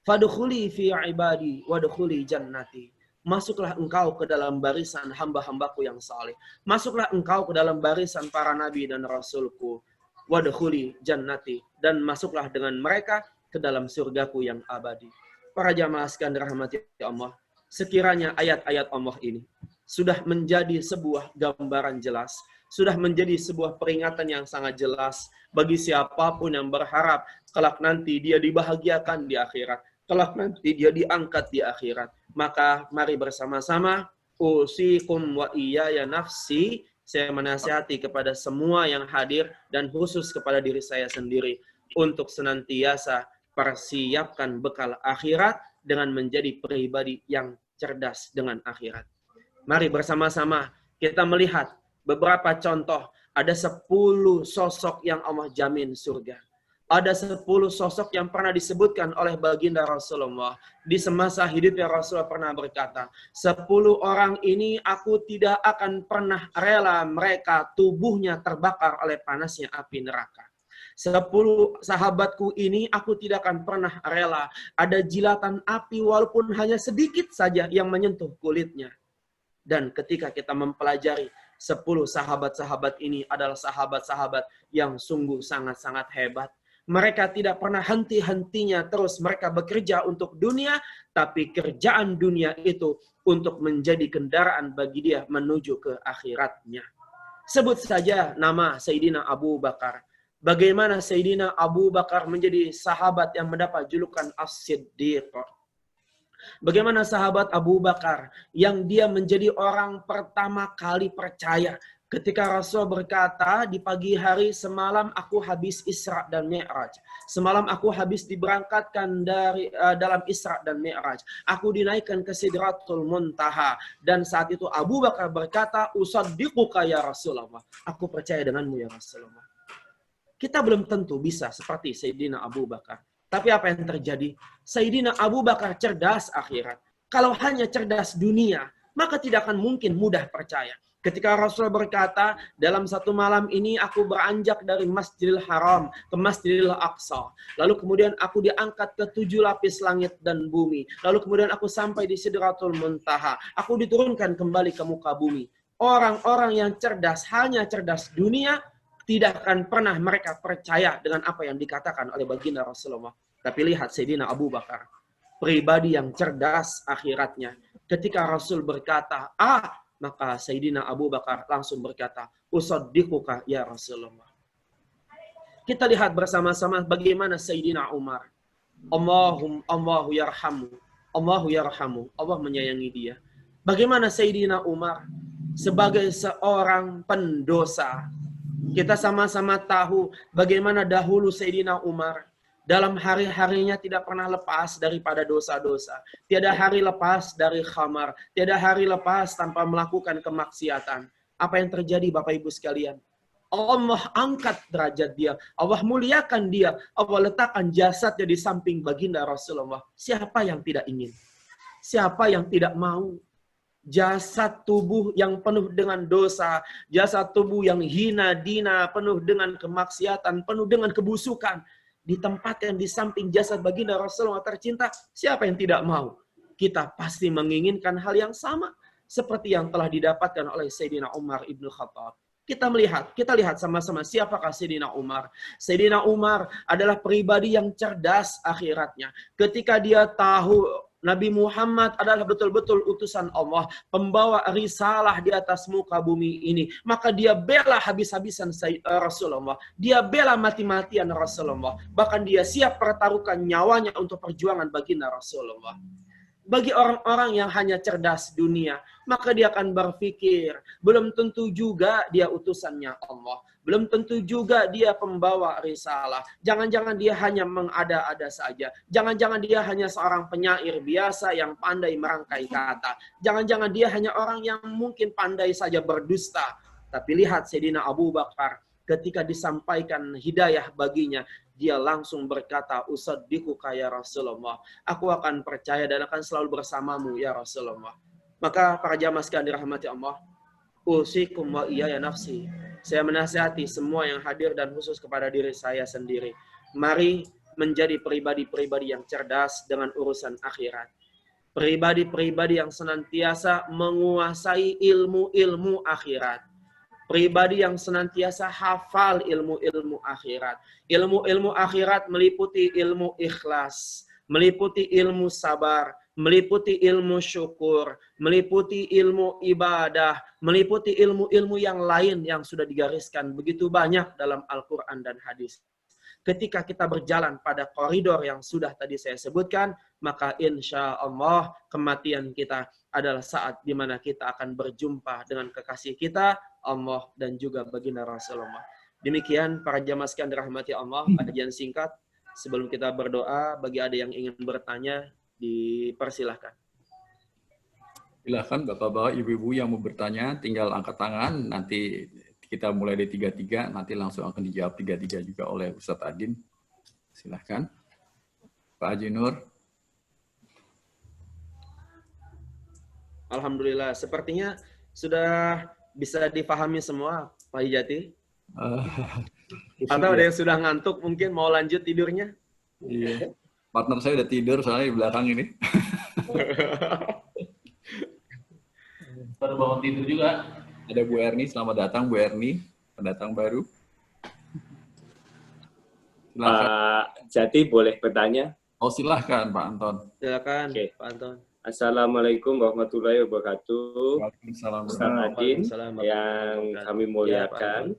Fadkhuli fi ibadi wadkhuli jannati. Masuklah engkau ke dalam barisan hamba-hambaku yang saleh. Masuklah engkau ke dalam barisan para nabi dan rasulku. Wadkhuli jannati, dan masuklah dengan mereka ke dalam surgaku yang abadi. Para jamaah sekalian dirahmati Allah, sekiranya ayat-ayat Allah ini sudah menjadi sebuah gambaran jelas, sudah menjadi sebuah peringatan yang sangat jelas bagi siapapun yang berharap kelak nanti dia dibahagiakan di akhirat, kelak nanti dia diangkat di akhirat, maka mari bersama-sama usikum wa iyaya nafsi. Saya menasihati kepada semua yang hadir dan khusus kepada diri saya sendiri untuk senantiasa persiapkan bekal akhirat dengan menjadi pribadi yang cerdas dengan akhirat. Mari bersama-sama kita melihat beberapa contoh. Ada 10 sosok yang Allah jamin surga. Ada 10 sosok yang pernah disebutkan oleh baginda Rasulullah. Di semasa hidupnya Rasulullah pernah berkata, 10 orang ini aku tidak akan pernah rela mereka tubuhnya terbakar oleh panasnya api neraka. 10 sahabatku ini aku tidak akan pernah rela ada jilatan api walaupun hanya sedikit saja yang menyentuh kulitnya. Dan ketika kita mempelajari 10 sahabat-sahabat ini adalah sahabat-sahabat yang sungguh sangat-sangat hebat. Mereka tidak pernah henti-hentinya terus mereka bekerja untuk dunia, tapi kerjaan dunia itu untuk menjadi kendaraan bagi dia menuju ke akhiratnya. Sebut saja nama Sayyidina Abu Bakar. Bagaimana Sayyidina Abu Bakar menjadi sahabat yang mendapat julukan As-Siddiq. Bagaimana sahabat Abu Bakar yang dia menjadi orang pertama kali percaya ketika Rasul berkata di pagi hari, semalam aku habis Isra dan Mi'raj. Semalam aku habis diberangkatkan dari dalam Isra dan Mi'raj. Aku dinaikkan ke Sidratul Muntaha. Dan saat itu Abu Bakar berkata, usaddiquka ya Rasulullah. Aku percaya denganmu ya Rasulullah. Kita belum tentu bisa seperti Sayyidina Abu Bakar. Tapi apa yang terjadi? Sayyidina Abu Bakar cerdas akhirat. Kalau hanya cerdas dunia, maka tidak akan mungkin mudah percaya. Ketika Rasul berkata, dalam satu malam ini aku beranjak dari Masjidil Haram ke Masjidil Aqsa. Lalu kemudian aku diangkat ke 7 lapis langit dan bumi. Lalu kemudian aku sampai di Sidratul Muntaha. Aku diturunkan kembali ke muka bumi. Orang-orang yang cerdas, hanya cerdas dunia, tidak akan pernah mereka percaya dengan apa yang dikatakan oleh baginda Rasulullah. Tapi lihat Sayyidina Abu Bakar, pribadi yang cerdas akhiratnya. Ketika Rasul berkata, maka Sayyidina Abu Bakar langsung berkata, usaddiquka ya Rasulullah. Kita lihat bersama-sama bagaimana Sayyidina Umar. Allahu yarhamu. Allahu yarhamu. Allah menyayangi dia. Bagaimana Sayyidina Umar sebagai seorang pendosa. Kita sama-sama tahu bagaimana dahulu Sayyidina Umar dalam hari-harinya tidak pernah lepas daripada dosa-dosa. Tiada hari lepas dari khamar. Tiada hari lepas tanpa melakukan kemaksiatan. Apa yang terjadi Bapak Ibu sekalian? Allah angkat derajat dia. Allah muliakan dia. Allah letakkan jasadnya di samping baginda Rasulullah. Siapa yang tidak ingin? Siapa yang tidak mau? Jasad tubuh yang penuh dengan dosa, jasad tubuh yang hina dina, penuh dengan kemaksiatan, penuh dengan kebusukan, ditempatkan di samping jasad baginda Rasulullah tercinta. Siapa yang tidak mau? Kita pasti menginginkan hal yang sama seperti yang telah didapatkan oleh Sayyidina Umar ibn Khattab. Kita lihat sama-sama siapakah Sayyidina Umar. Sayyidina Umar adalah pribadi yang cerdas akhiratnya. Ketika dia tahu Nabi Muhammad adalah betul-betul utusan Allah, pembawa risalah di atas muka bumi ini. Maka dia bela habis-habisan Rasulullah. Dia bela mati-matian Rasulullah. Bahkan dia siap pertaruhkan nyawanya untuk perjuangan baginda Rasulullah. Bagi orang-orang yang hanya cerdas dunia, maka dia akan berpikir, belum tentu juga dia utusannya Allah. Belum tentu juga dia pembawa risalah. Jangan-jangan dia hanya mengada-ada saja. Jangan-jangan dia hanya seorang penyair biasa yang pandai merangkai kata. Jangan-jangan dia hanya orang yang mungkin pandai saja berdusta. Tapi lihat Sayyidina Abu Bakar, ketika disampaikan hidayah baginya, dia langsung berkata, usaddiquka ya Rasulullah. Aku akan percaya dan akan selalu bersamamu ya Rasulullah. Maka para jamaah sekalian dirahmati Allah, usikum wa iyaya nafsi. Saya menasihati semua yang hadir dan khusus kepada diri saya sendiri. Mari menjadi pribadi-pribadi yang cerdas dengan urusan akhirat. Pribadi-pribadi yang senantiasa menguasai ilmu-ilmu akhirat. Pribadi yang senantiasa hafal ilmu-ilmu akhirat. Ilmu-ilmu akhirat meliputi ilmu ikhlas, meliputi ilmu sabar, meliputi ilmu syukur, meliputi ilmu ibadah, meliputi ilmu-ilmu yang lain yang sudah digariskan begitu banyak dalam Al-Quran dan hadis. Ketika kita berjalan pada koridor yang sudah tadi saya sebutkan, maka insya Allah kematian kita adalah saat di mana kita akan berjumpa dengan kekasih kita, Allah dan juga baginda Rasulullah. Demikian para jamaah sekalian dirahmati Allah, kajian singkat. Sebelum kita berdoa, bagi ada yang ingin bertanya, dipersilahkan. Silahkan Bapak-Bapak, Ibu-Ibu yang mau bertanya, tinggal angkat tangan. Nanti kita mulai di 33, nanti langsung akan dijawab 33 juga oleh Ustadz Adin. Silahkan. Pak Haji Nur. Alhamdulillah, sepertinya sudah bisa dipahami semua, Pak Hijati. Atau ada yang sudah ngantuk, mungkin mau lanjut tidurnya? Iya. Partner saya udah tidur soalnya di belakang ini. Baru bangun tidur juga. Ada Bu Erni, selamat datang Bu Erni, pendatang baru. Silakan. Pak Jati boleh bertanya? Oh silahkan Pak Anton. Silakan, Oke. Pak Anton. Assalamualaikum warahmatullahi wabarakatuh. Waalaikumsalam. Ustaz Adin Waalaikumsalam. yang kami muliakan.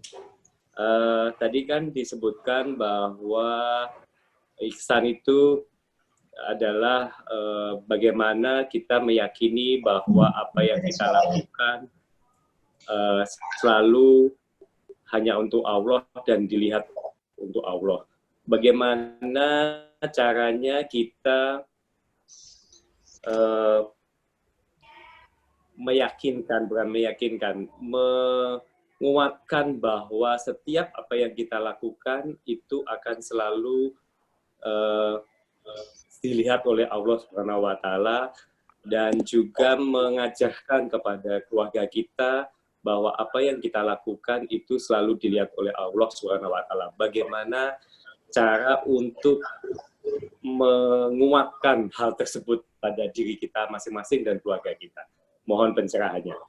Tadi kan disebutkan bahwa ihsan itu adalah bagaimana kita meyakini bahwa apa yang kita lakukan selalu hanya untuk Allah dan dilihat untuk Allah. Bagaimana caranya kita menguatkan bahwa setiap apa yang kita lakukan itu akan selalu dilihat oleh Allah Subhanahu wa taala, dan juga mengajarkan kepada keluarga kita bahwa apa yang kita lakukan itu selalu dilihat oleh Allah Subhanahu wa taala. Bagaimana cara untuk menguatkan hal tersebut pada diri kita masing-masing dan keluarga kita? Mohon pencerahannya.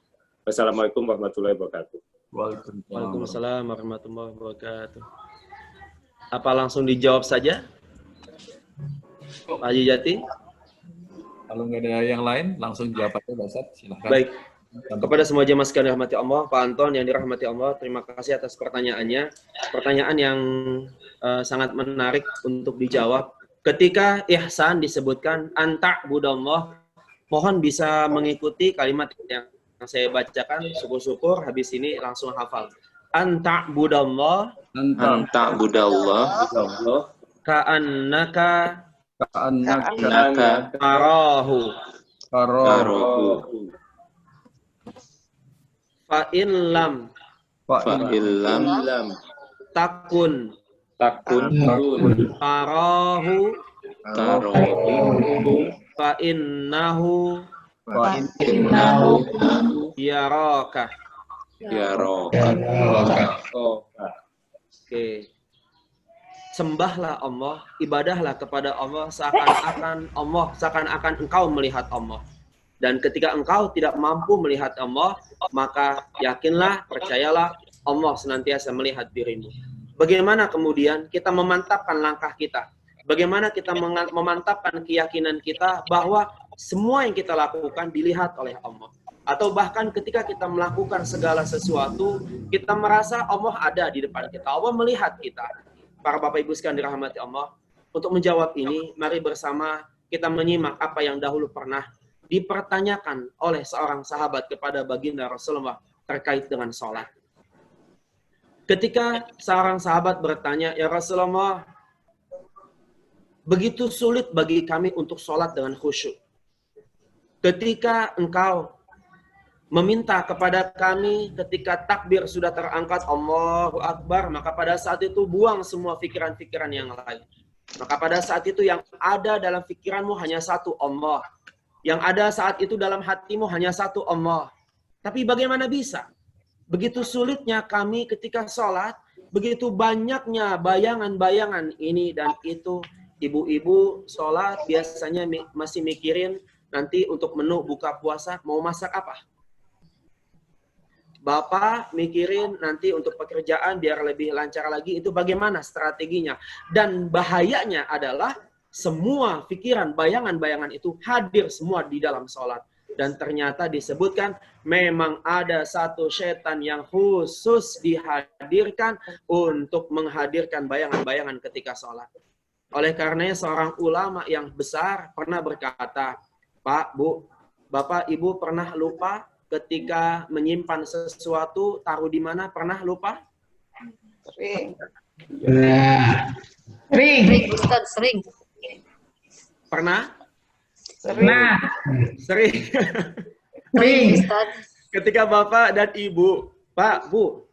Wassalamualaikum warahmatullahi wabarakatuh. Waalaikumsalam warahmatullahi wabarakatuh. Apa langsung dijawab saja, Pak Haji Jati? Kalau nggak ada yang lain, langsung jawab aja Pak Ustadz, silahkan. Baik. Kepada semua jemaah sekalian dirahmati Allah, Pak Anton yang dirahmati Allah, terima kasih atas pertanyaannya. Pertanyaan yang sangat menarik untuk dijawab. Ketika ihsan disebutkan anta budallah, mohon bisa mengikuti kalimat yang saya bacakan, syukur-syukur habis ini langsung hafal. Anta budallah, Anta budallah ka'annaka naka tarahu karohu fa'in lam fa'ilam takun tarahu karohu fa'innahu yaraka. yaroka. Oke. Sembahlah Allah, ibadahlah kepada Allah seakan-akan engkau melihat Allah. Dan ketika engkau tidak mampu melihat Allah, maka yakinlah, percayalah, Allah senantiasa melihat dirimu. Bagaimana kemudian kita memantapkan langkah kita? Bagaimana kita memantapkan keyakinan kita bahwa semua yang kita lakukan dilihat oleh Allah? Atau bahkan ketika kita melakukan segala sesuatu, kita merasa Allah ada di depan kita, Allah melihat kita. Para Bapak Ibu sekalian dirahmati Allah, untuk menjawab ini, mari bersama kita menyimak apa yang dahulu pernah dipertanyakan oleh seorang sahabat kepada baginda Rasulullah terkait dengan sholat. Ketika seorang sahabat bertanya, "Ya Rasulullah, begitu sulit bagi kami untuk sholat dengan khusyuk. Ketika engkau meminta kepada kami ketika takbir sudah terangkat Allahu Akbar, maka pada saat itu buang semua pikiran-pikiran yang lain. Maka pada saat itu yang ada dalam pikiranmu hanya satu, Allah. Yang ada saat itu dalam hatimu hanya satu, Allah. Tapi bagaimana bisa? Begitu sulitnya kami ketika sholat, begitu banyaknya bayangan-bayangan ini dan itu. Ibu-ibu sholat biasanya masih mikirin nanti untuk menu buka puasa mau masak apa. Bapak mikirin nanti untuk pekerjaan biar lebih lancar lagi, itu bagaimana strateginya. Dan bahayanya adalah semua pikiran, bayangan-bayangan itu hadir semua di dalam sholat. Dan ternyata disebutkan memang ada satu setan yang khusus dihadirkan untuk menghadirkan bayangan-bayangan ketika sholat. Oleh karenanya seorang ulama yang besar pernah berkata, Pak, Bu, Bapak, Ibu pernah lupa ketika menyimpan sesuatu, taruh di mana? Pernah lupa? Sering. Sering. Ustaz, sering. Pernah? Pernah. Sering. Sering, Ustaz. Ketika Bapak dan Ibu, Pak, Bu,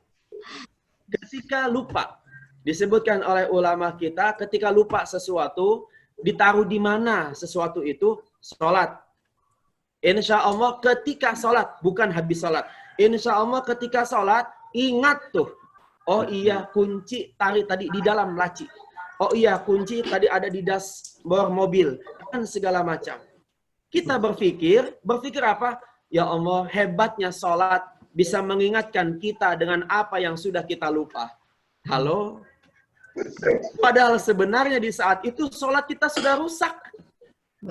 ketika lupa, disebutkan oleh ulama kita, ketika lupa sesuatu, ditaruh di mana sesuatu itu? Sholat. Insya Allah ketika sholat, bukan habis sholat. Insya Allah ketika sholat, ingat tuh. Oh iya, kunci tadi di dalam laci. Oh iya, kunci tadi ada di dashboard mobil. Dan segala macam. Kita berpikir apa? Ya Allah, hebatnya sholat bisa mengingatkan kita dengan apa yang sudah kita lupa. Halo? Padahal sebenarnya di saat itu sholat kita sudah rusak.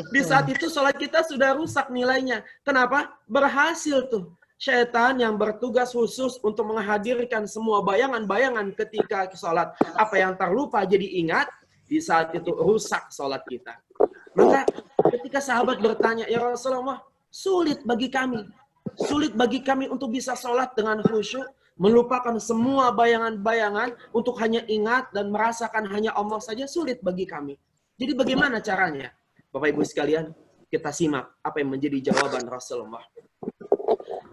Di saat itu sholat kita sudah rusak nilainya. Kenapa? Berhasil tuh. Syaitan yang bertugas khusus untuk menghadirkan semua bayangan-bayangan ketika sholat. Apa yang terlupa jadi ingat, di saat itu rusak sholat kita. Maka ketika sahabat bertanya, ya Rasulullah, sulit bagi kami. Sulit bagi kami untuk bisa sholat dengan khusyuk, melupakan semua bayangan-bayangan untuk hanya ingat dan merasakan hanya Allah saja, sulit bagi kami. Jadi bagaimana caranya? Bapak Ibu sekalian, kita simak apa yang menjadi jawaban Rasulullah.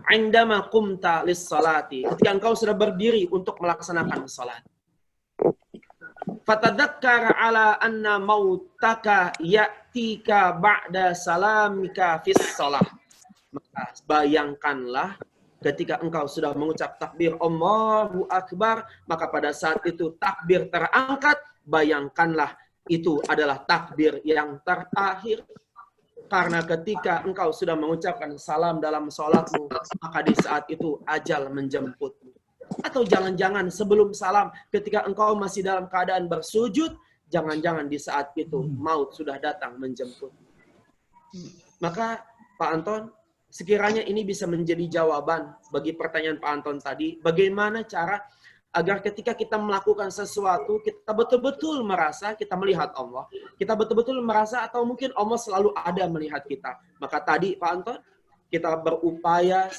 Indama qumta lis-salati, ketika engkau sudah berdiri untuk melaksanakan salat. Fatadzakkar ala anna mautaka ya'tika ba'da salamika fis shalah. Maka bayangkanlah ketika engkau sudah mengucap takbir Allahu Akbar, maka pada saat itu takbir terangkat, bayangkanlah itu adalah takbir yang terakhir. Karena ketika engkau sudah mengucapkan salam dalam sholatmu, maka di saat itu ajal menjemputmu. Atau jangan-jangan sebelum salam, ketika engkau masih dalam keadaan bersujud, jangan-jangan di saat itu maut sudah datang menjemput. Maka Pak Anton, sekiranya ini bisa menjadi jawaban bagi pertanyaan Pak Anton tadi, bagaimana cara agar ketika kita melakukan sesuatu, kita betul-betul merasa kita melihat Allah. Kita betul-betul merasa atau mungkin Allah selalu ada melihat kita. Maka tadi Pak Anton, kita berupaya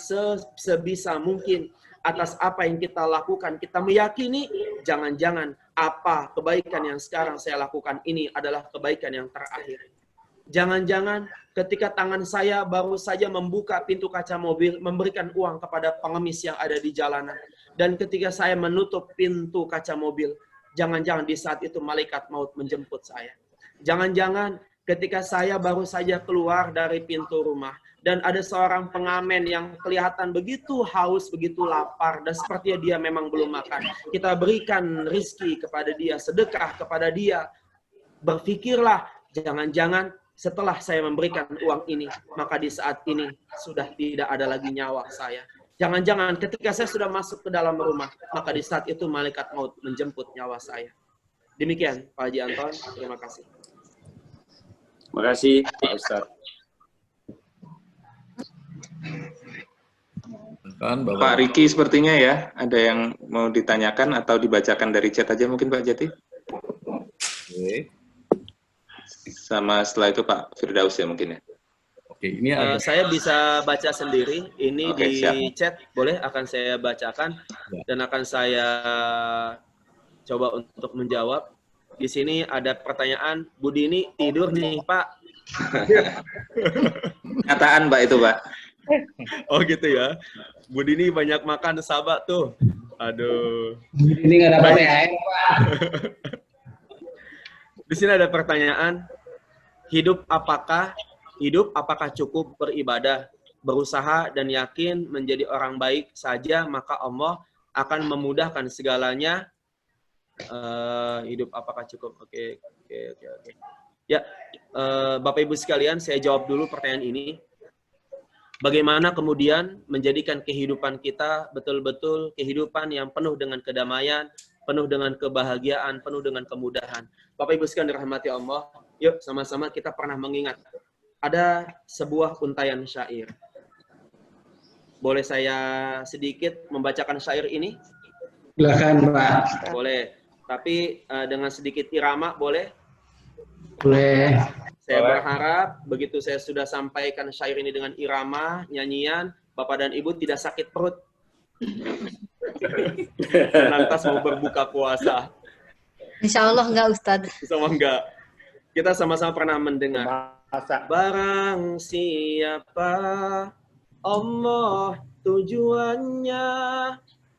sebisa mungkin atas apa yang kita lakukan. Kita meyakini jangan-jangan apa kebaikan yang sekarang saya lakukan ini adalah kebaikan yang terakhir. Jangan-jangan ketika tangan saya baru saja membuka pintu kaca mobil, memberikan uang kepada pengemis yang ada di jalanan. Dan ketika saya menutup pintu kaca mobil, jangan-jangan di saat itu malaikat maut menjemput saya. Jangan-jangan ketika saya baru saja keluar dari pintu rumah, dan ada seorang pengamen yang kelihatan begitu haus, begitu lapar, dan sepertinya dia memang belum makan. Kita berikan rizki kepada dia, sedekah kepada dia. Berpikirlah, jangan-jangan setelah saya memberikan uang ini, maka di saat ini sudah tidak ada lagi nyawa saya. Jangan-jangan ketika saya sudah masuk ke dalam rumah, maka di saat itu malaikat maut menjemput nyawa saya. Demikian Pak Haji Anton, terima kasih. Terima kasih Pak Ustadz. Pak Riki sepertinya ya, ada yang mau ditanyakan atau dibacakan dari chat aja mungkin Pak Jati? Oke. Sama setelah itu Pak Firdaus ya mungkin ya. Oke, ini ada Saya bisa baca sendiri, ini Oke, di siap. chat, boleh akan saya bacakan dan akan saya coba untuk menjawab. Di sini ada pertanyaan, Bu Dini tidur nih Pak. Kataan Pak itu Pak. Oh gitu ya. Bu Dini banyak makan sabak tuh. Aduh. Ini nggak dapat THR, Pak. Di sini ada pertanyaan, hidup apakah cukup beribadah, berusaha dan yakin menjadi orang baik saja, maka Allah akan memudahkan segalanya. Hidup apakah cukup? Oke. Ya, Bapak Ibu sekalian, saya jawab dulu pertanyaan ini. Bagaimana kemudian menjadikan kehidupan kita betul-betul kehidupan yang penuh dengan kedamaian, penuh dengan kebahagiaan, penuh dengan kemudahan. Bapak Ibu sekalian dirahmati Allah, yuk sama-sama kita pernah mengingat. Ada sebuah untayan syair. Boleh saya sedikit membacakan syair ini? Silakan, Pak. Boleh. Tapi dengan sedikit irama, boleh? Boleh. Saya berharap begitu saya sudah sampaikan syair ini dengan irama, nyanyian, Bapak dan Ibu tidak sakit perut. Lantas mau berbuka puasa. Insya Allah enggak, Ustadz. Sama enggak? Kita sama-sama pernah mendengar. Barang siapa Allah tujuannya,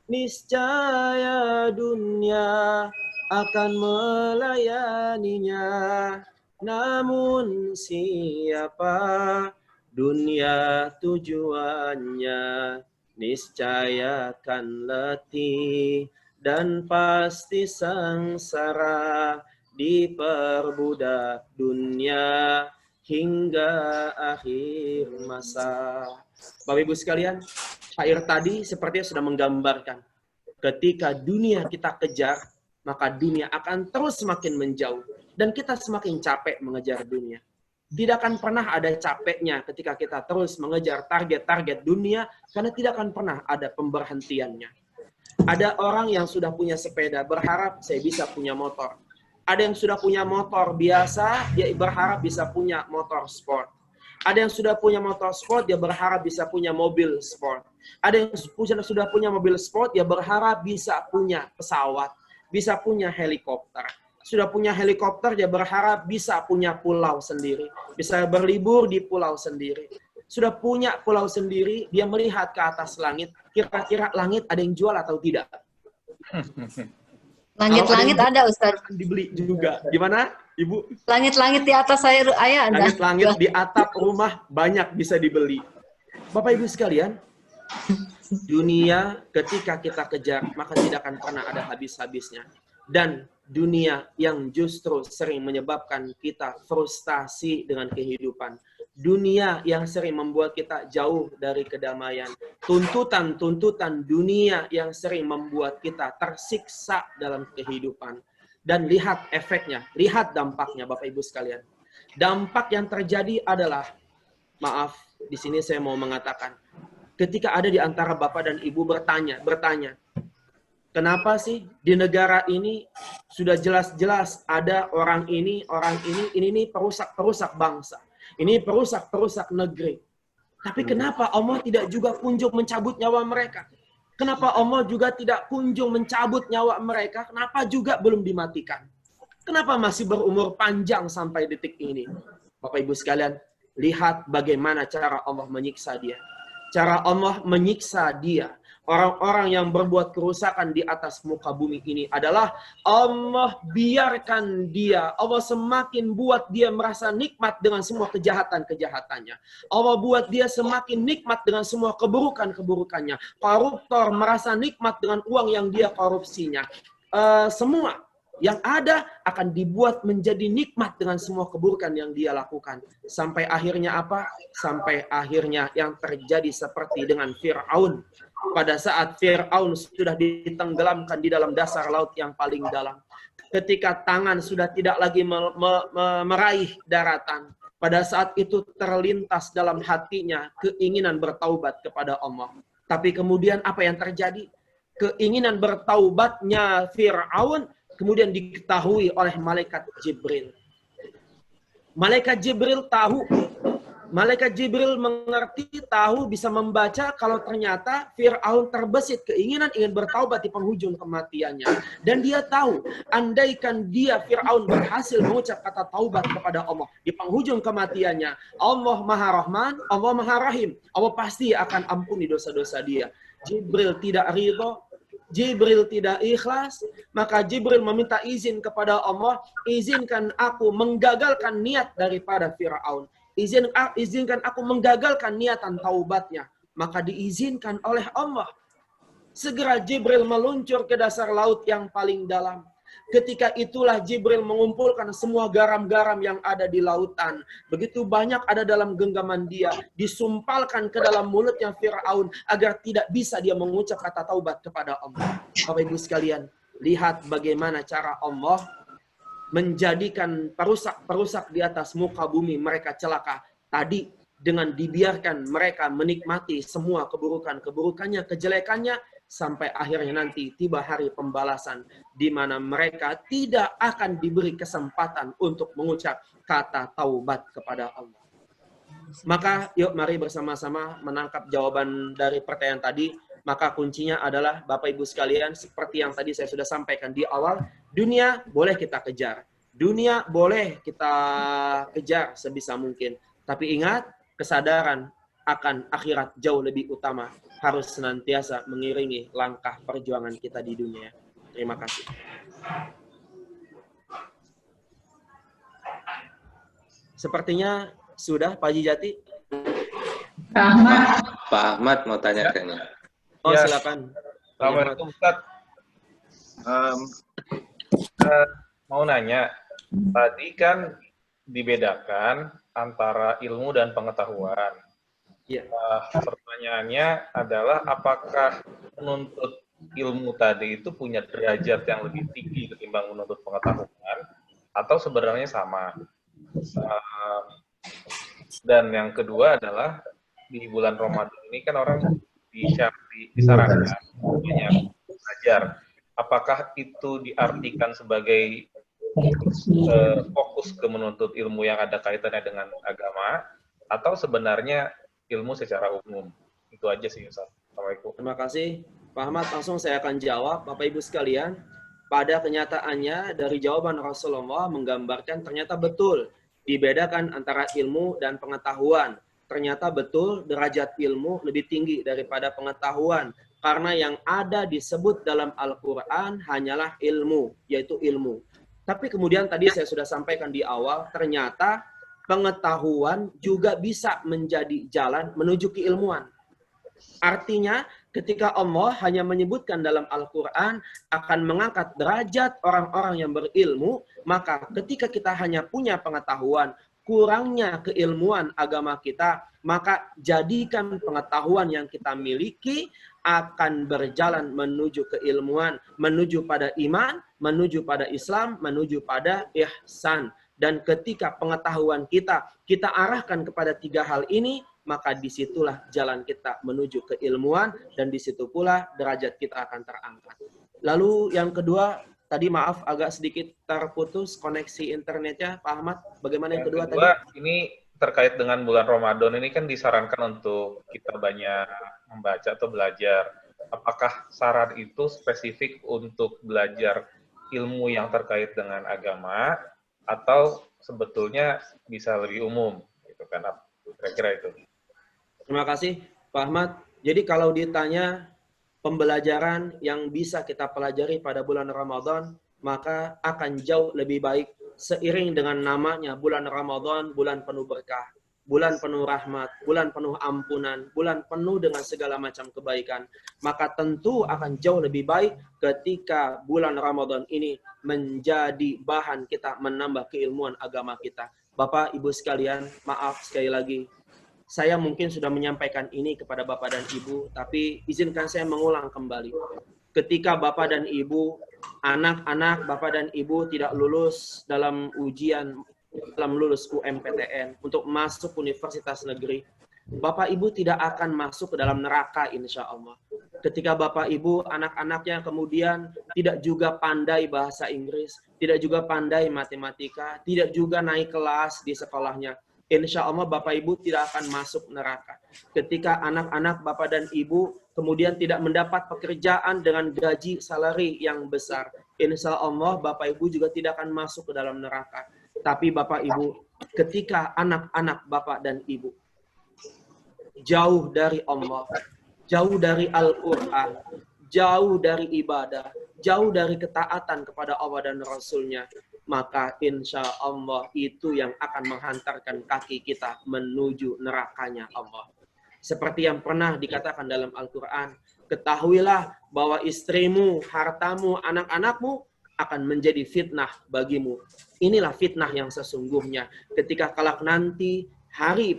niscaya dunia akan melayaninya. Namun siapa dunia tujuannya, niscaya akan letih dan pasti sengsara diperbudak dunia. hingga akhir masa. Bapak Ibu sekalian, syair tadi sepertinya sudah menggambarkan ketika dunia kita kejar, maka dunia akan terus semakin menjauh dan kita semakin capek mengejar dunia. Tidak akan pernah ada capeknya ketika kita terus mengejar target-target dunia karena tidak akan pernah ada pemberhentiannya. Ada orang yang sudah punya sepeda berharap saya bisa punya motor. Ada yang sudah punya motor biasa, dia berharap bisa punya motor sport. Ada yang sudah punya motor sport, dia berharap bisa punya mobil sport. Ada yang sudah punya mobil sport, dia berharap bisa punya pesawat, bisa punya helikopter. Sudah punya helikopter, dia berharap bisa punya pulau sendiri, bisa berlibur di pulau sendiri. Sudah punya pulau sendiri, dia melihat ke atas langit, kira-kira langit ada yang jual atau tidak? Langit-langit ada, Ustaz. Dibeli juga. Gimana, Ibu? Langit-langit di atas saya ada. Langit-langit di atap rumah banyak bisa dibeli. Bapak Ibu sekalian, dunia ketika kita kejar, maka tidak akan pernah ada habis-habisnya. Dan dunia yang justru sering menyebabkan kita frustasi dengan kehidupan. Dunia yang sering membuat kita jauh dari kedamaian. Tuntutan-tuntutan dunia yang sering membuat kita tersiksa dalam kehidupan. Dan lihat efeknya, lihat dampaknya Bapak Ibu sekalian. Dampak yang terjadi adalah, maaf, di sini saya mau mengatakan, ketika ada di antara Bapak dan Ibu bertanya, kenapa sih di negara ini sudah jelas-jelas ada orang ini perusak-perusak bangsa. Ini perusak-perusak negeri. Tapi kenapa Allah tidak juga kunjung mencabut nyawa mereka? Kenapa Allah juga tidak kunjung mencabut nyawa mereka? Kenapa juga belum dimatikan? Kenapa masih berumur panjang sampai detik ini? Bapak Ibu sekalian, lihat bagaimana cara Allah menyiksa dia. Cara Allah menyiksa dia. Orang-orang yang berbuat kerusakan di atas muka bumi ini adalah Allah biarkan dia. Allah semakin buat dia merasa nikmat dengan semua kejahatan-kejahatannya. Allah buat dia semakin nikmat dengan semua keburukan-keburukannya. Koruptor merasa nikmat dengan uang yang dia korupsinya. Semua yang ada akan dibuat menjadi nikmat dengan semua keburukan yang dia lakukan. Sampai akhirnya apa? Sampai akhirnya yang terjadi seperti dengan Fir'aun. Pada saat Fir'aun sudah ditenggelamkan di dalam dasar laut yang paling dalam. Ketika tangan sudah tidak lagi meraih daratan. Pada saat itu terlintas dalam hatinya keinginan bertaubat kepada Allah. Tapi kemudian apa yang terjadi? Keinginan bertaubatnya Fir'aun kemudian diketahui oleh malaikat Jibril. Malaikat Jibril tahu. Malaikat Jibril mengerti, tahu, bisa membaca kalau ternyata Fir'aun terbesit keinginan ingin bertaubat di penghujung kematiannya. Dan dia tahu, andaikan dia Fir'aun berhasil mengucap kata taubat kepada Allah di penghujung kematiannya, Allah Maha Rahman, Allah Maha Rahim. Allah pasti akan ampuni dosa-dosa dia. Jibril tidak ridho, Jibril tidak ikhlas, maka Jibril meminta izin kepada Allah, izinkan aku menggagalkan niat daripada Fir'aun. Izinkan aku menggagalkan niatan taubatnya. Maka diizinkan oleh Allah. Segera Jibril meluncur ke dasar laut yang paling dalam. Ketika itulah Jibril mengumpulkan semua garam-garam yang ada di lautan. Begitu banyak ada dalam genggaman dia. Disumpalkan ke dalam mulutnya Fir'aun agar tidak bisa dia mengucap kata taubat kepada Allah. Bapak Ibu sekalian, lihat bagaimana cara Allah menjadikan perusak-perusak di atas muka bumi mereka celaka. Tadi dengan dibiarkan mereka menikmati semua keburukan-keburukannya, kejelekannya, sampai akhirnya nanti tiba hari pembalasan di mana mereka tidak akan diberi kesempatan untuk mengucap kata taubat kepada Allah. Maka yuk mari bersama-sama menangkap jawaban dari pertanyaan tadi. Maka kuncinya adalah Bapak Ibu sekalian, seperti yang tadi saya sudah sampaikan di awal, dunia boleh kita kejar. Dunia boleh kita kejar sebisa mungkin. Tapi ingat, kesadaran akan akhirat jauh lebih utama harus senantiasa mengiringi langkah perjuangan kita di dunia. Terima kasih. Sepertinya sudah, Pak Haji Jati. Pak Ahmad mau tanya kayaknya. Oh, ya, silakan. Assalamualaikum Ustaz. Mau nanya, tadi kan dibedakan antara ilmu dan pengetahuan. Iya. Pertanyaannya adalah apakah menuntut ilmu tadi itu punya derajat yang lebih tinggi ketimbang menuntut pengetahuan, atau sebenarnya sama? Dan yang kedua adalah di bulan Ramadan ini kan orang disarankan banyak belajar. Apakah itu diartikan sebagai fokus ke menuntut ilmu yang ada kaitannya dengan agama, atau sebenarnya ilmu secara umum? Itu aja sih, Ustaz. Assalamualaikum. Terima kasih, Pak Ahmad. Langsung saya akan jawab, Bapak Ibu sekalian. Pada kenyataannya dari jawaban Rasulullah menggambarkan ternyata betul dibedakan antara ilmu dan pengetahuan. Ternyata betul derajat ilmu lebih tinggi daripada pengetahuan. Karena yang ada disebut dalam Al-Quran hanyalah ilmu, yaitu ilmu. Tapi kemudian tadi saya sudah sampaikan di awal, ternyata pengetahuan juga bisa menjadi jalan menuju keilmuan. Artinya, ketika Allah hanya menyebutkan dalam Al-Quran akan mengangkat derajat orang-orang yang berilmu, maka ketika kita hanya punya pengetahuan, kurangnya keilmuan agama kita, maka jadikan pengetahuan yang kita miliki akan berjalan menuju keilmuan, menuju pada iman, menuju pada Islam, menuju pada ihsan. Dan ketika pengetahuan kita arahkan kepada 3 hal ini, maka disitulah jalan kita menuju keilmuan, dan disitu pula derajat kita akan terangkat. Lalu yang kedua, tadi maaf agak sedikit terputus koneksi internetnya, Pak Ahmad. Bagaimana yang kedua tadi? Ini terkait dengan bulan Ramadan ini kan disarankan untuk kita banyak membaca atau belajar. Apakah saran itu spesifik untuk belajar ilmu yang terkait dengan agama, atau sebetulnya bisa lebih umum? Gitu kan, kira-kira itu. Terima kasih, Pak Ahmad. Jadi kalau ditanya pembelajaran yang bisa kita pelajari pada bulan Ramadan, maka akan jauh lebih baik seiring dengan namanya bulan Ramadan, bulan penuh berkah, bulan penuh rahmat, bulan penuh ampunan, bulan penuh dengan segala macam kebaikan. Maka tentu akan jauh lebih baik ketika bulan Ramadan ini menjadi bahan kita menambah keilmuan agama kita. Bapak, Ibu sekalian, maaf sekali lagi, saya mungkin sudah menyampaikan ini kepada Bapak dan Ibu, tapi izinkan saya mengulang kembali. Ketika Bapak dan Ibu, anak-anak Bapak dan Ibu tidak lulus dalam ujian, dalam lulus UMPTN, untuk masuk universitas negeri, Bapak Ibu tidak akan masuk ke dalam neraka insya Allah. Ketika Bapak Ibu, anak-anaknya kemudian tidak juga pandai bahasa Inggris, tidak juga pandai matematika, tidak juga naik kelas di sekolahnya, insya Allah Bapak Ibu tidak akan masuk neraka. Ketika anak-anak Bapak dan Ibu kemudian tidak mendapat pekerjaan dengan gaji salary yang besar, insya Allah Bapak Ibu juga tidak akan masuk ke dalam neraka. Tapi Bapak Ibu, ketika anak-anak Bapak dan Ibu jauh dari Allah, jauh dari Al-Quran, jauh dari ibadah, jauh dari ketaatan kepada Allah dan Rasul-Nya, maka insya Allah itu yang akan menghantarkan kaki kita menuju nerakanya Allah. Seperti yang pernah dikatakan dalam Al-Quran, ketahuilah bahwa istrimu, hartamu, anak-anakmu akan menjadi fitnah bagimu. Inilah fitnah yang sesungguhnya. Ketika kelak nanti hari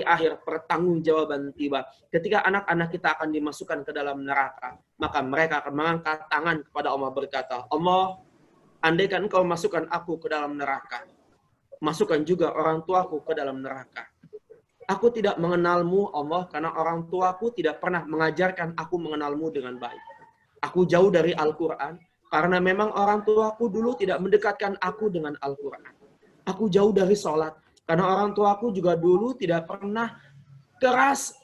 akhir pertanggungjawaban tiba, ketika anak-anak kita akan dimasukkan ke dalam neraka, maka mereka akan mengangkat tangan kepada Allah berkata, Allah, andaikan engkau masukkan aku ke dalam neraka, masukkan juga orang tuaku ke dalam neraka. Aku tidak mengenalmu, Allah, karena orang tuaku tidak pernah mengajarkan aku mengenalmu dengan baik. Aku jauh dari Al-Quran, karena memang orang tuaku dulu tidak mendekatkan aku dengan Al-Quran. Aku jauh dari sholat, karena orang tuaku juga dulu tidak pernah keras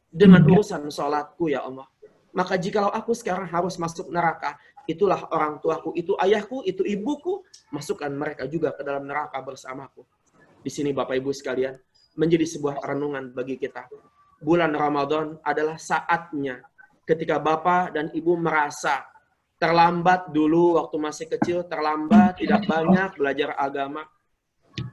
dengan urusan sholatku, ya Allah. Maka jikalau aku sekarang harus masuk neraka, itulah orang tuaku, itu ayahku, itu ibuku, masukkan mereka juga ke dalam neraka bersamaku. Di sini Bapak Ibu sekalian, menjadi sebuah renungan bagi kita. Bulan Ramadan adalah saatnya ketika Bapak dan Ibu merasa terlambat dulu waktu masih kecil, terlambat tidak banyak belajar agama,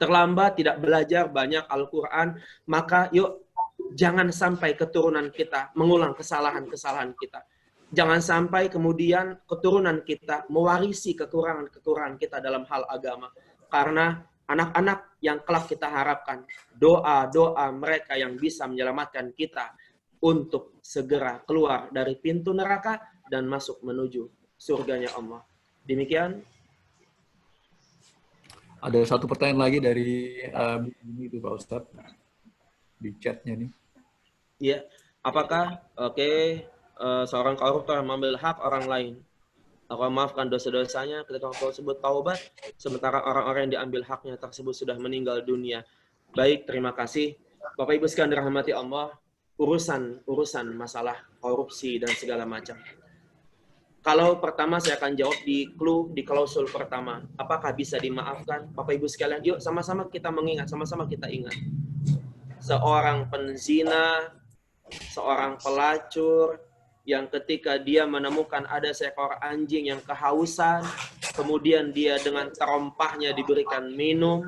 terlambat tidak belajar banyak Al-Quran, maka yuk jangan sampai keturunan kita mengulang kesalahan-kesalahan kita. Jangan sampai kemudian keturunan kita mewarisi kekurangan-kekurangan kita dalam hal agama. Karena anak-anak yang kelak kita harapkan, doa-doa mereka yang bisa menyelamatkan kita untuk segera keluar dari pintu neraka dan masuk menuju surganya Allah. Demikian. Ada satu pertanyaan lagi dari ini itu Pak Ustadz di chatnya nih. Iya, apakah seorang koruptor mengambil hak orang lain, Allah maafkan dosa-dosanya ketika orang tersebut taubat, sementara orang-orang yang diambil haknya tersebut sudah meninggal dunia? Baik, terima kasih. Bapak Ibu sekalian dirahmati Allah, urusan masalah korupsi dan segala macam. Kalau pertama saya akan jawab di klausul pertama, apakah bisa dimaafkan? Bapak Ibu sekalian, yuk sama-sama kita mengingat, sama-sama kita ingat. Seorang penzina, seorang pelacur, yang ketika dia menemukan ada seekor anjing yang kehausan, kemudian dia dengan terompahnya diberikan minum,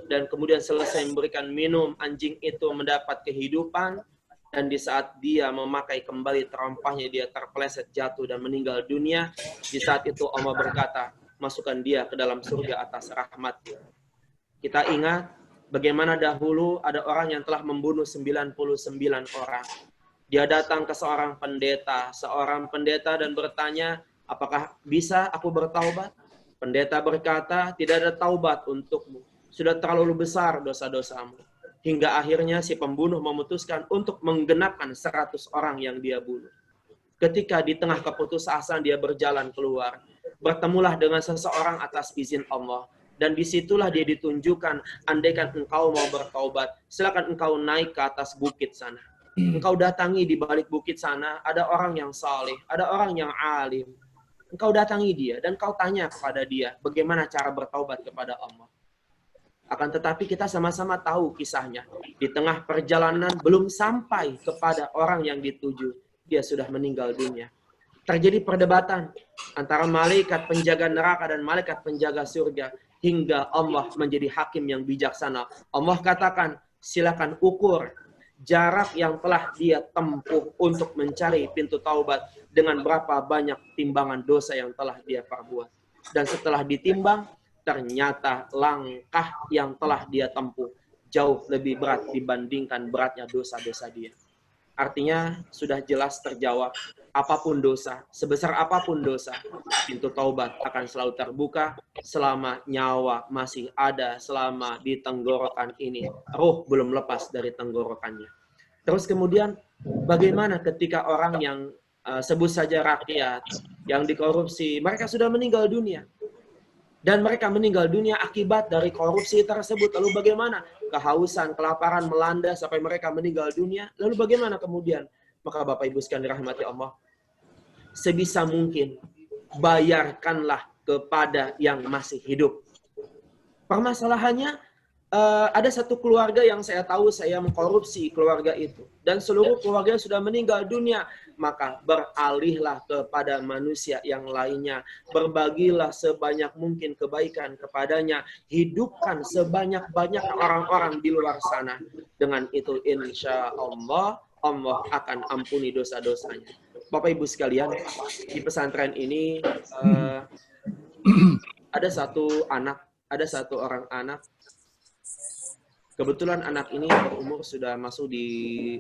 dan kemudian selesai memberikan minum, anjing itu mendapat kehidupan, dan di saat dia memakai kembali terompahnya, dia terpeleset jatuh dan meninggal dunia. Di saat itu Allah berkata, masukkan dia ke dalam surga atas rahmat. Kita ingat bagaimana dahulu ada orang yang telah membunuh 99 orang. Dia datang ke seorang pendeta dan bertanya, apakah bisa aku bertaubat? Pendeta berkata, tidak ada taubat untukmu. Sudah terlalu besar dosa-dosamu. Hingga akhirnya si pembunuh memutuskan untuk menggenapkan 100 orang yang dia bunuh. Ketika di tengah keputusasaan dia berjalan keluar, bertemulah dengan seseorang atas izin Allah. Dan disitulah dia ditunjukkan, andaikan engkau mau bertaubat, silakan engkau naik ke atas bukit sana. Engkau datangi di balik bukit sana, ada orang yang saleh, ada orang yang alim. Engkau datangi dia dan kau tanya kepada dia bagaimana cara bertaubat kepada Allah. Akan tetapi kita sama-sama tahu kisahnya. Di tengah perjalanan belum sampai kepada orang yang dituju, dia sudah meninggal dunia. Terjadi perdebatan antara malaikat penjaga neraka dan malaikat penjaga surga hingga Allah menjadi hakim yang bijaksana. Allah katakan, silakan ukur jarak yang telah dia tempuh untuk mencari pintu taubat dengan berapa banyak timbangan dosa yang telah dia perbuat. Dan setelah ditimbang, ternyata langkah yang telah dia tempuh jauh lebih berat dibandingkan beratnya dosa-dosa dia. Artinya sudah jelas terjawab, apapun dosa, sebesar apapun dosa, pintu taubat akan selalu terbuka selama nyawa masih ada, selama di tenggorokan ini, ruh belum lepas dari tenggorokannya. Terus kemudian, bagaimana ketika orang yang sebut saja rakyat, yang dikorupsi, mereka sudah meninggal dunia. Dan mereka meninggal dunia akibat dari korupsi tersebut. Lalu bagaimana? Kehausan, kelaparan melanda sampai mereka meninggal dunia. Lalu bagaimana kemudian? Maka Bapak Ibu sekalian dirahmati Allah, sebisa mungkin bayarkanlah kepada yang masih hidup. Permasalahannya, ada satu keluarga yang saya tahu saya mengkorupsi keluarga itu. Dan seluruh keluarga sudah meninggal dunia. Maka beralihlah kepada manusia yang lainnya. Berbagilah sebanyak mungkin kebaikan kepadanya. Hidupkan sebanyak-banyak orang-orang di luar sana. Dengan itu insya Allah, Allah akan ampuni dosa-dosanya. Bapak Ibu sekalian, di pesantren ini ada satu orang anak. Kebetulan anak ini berumur sudah masuk di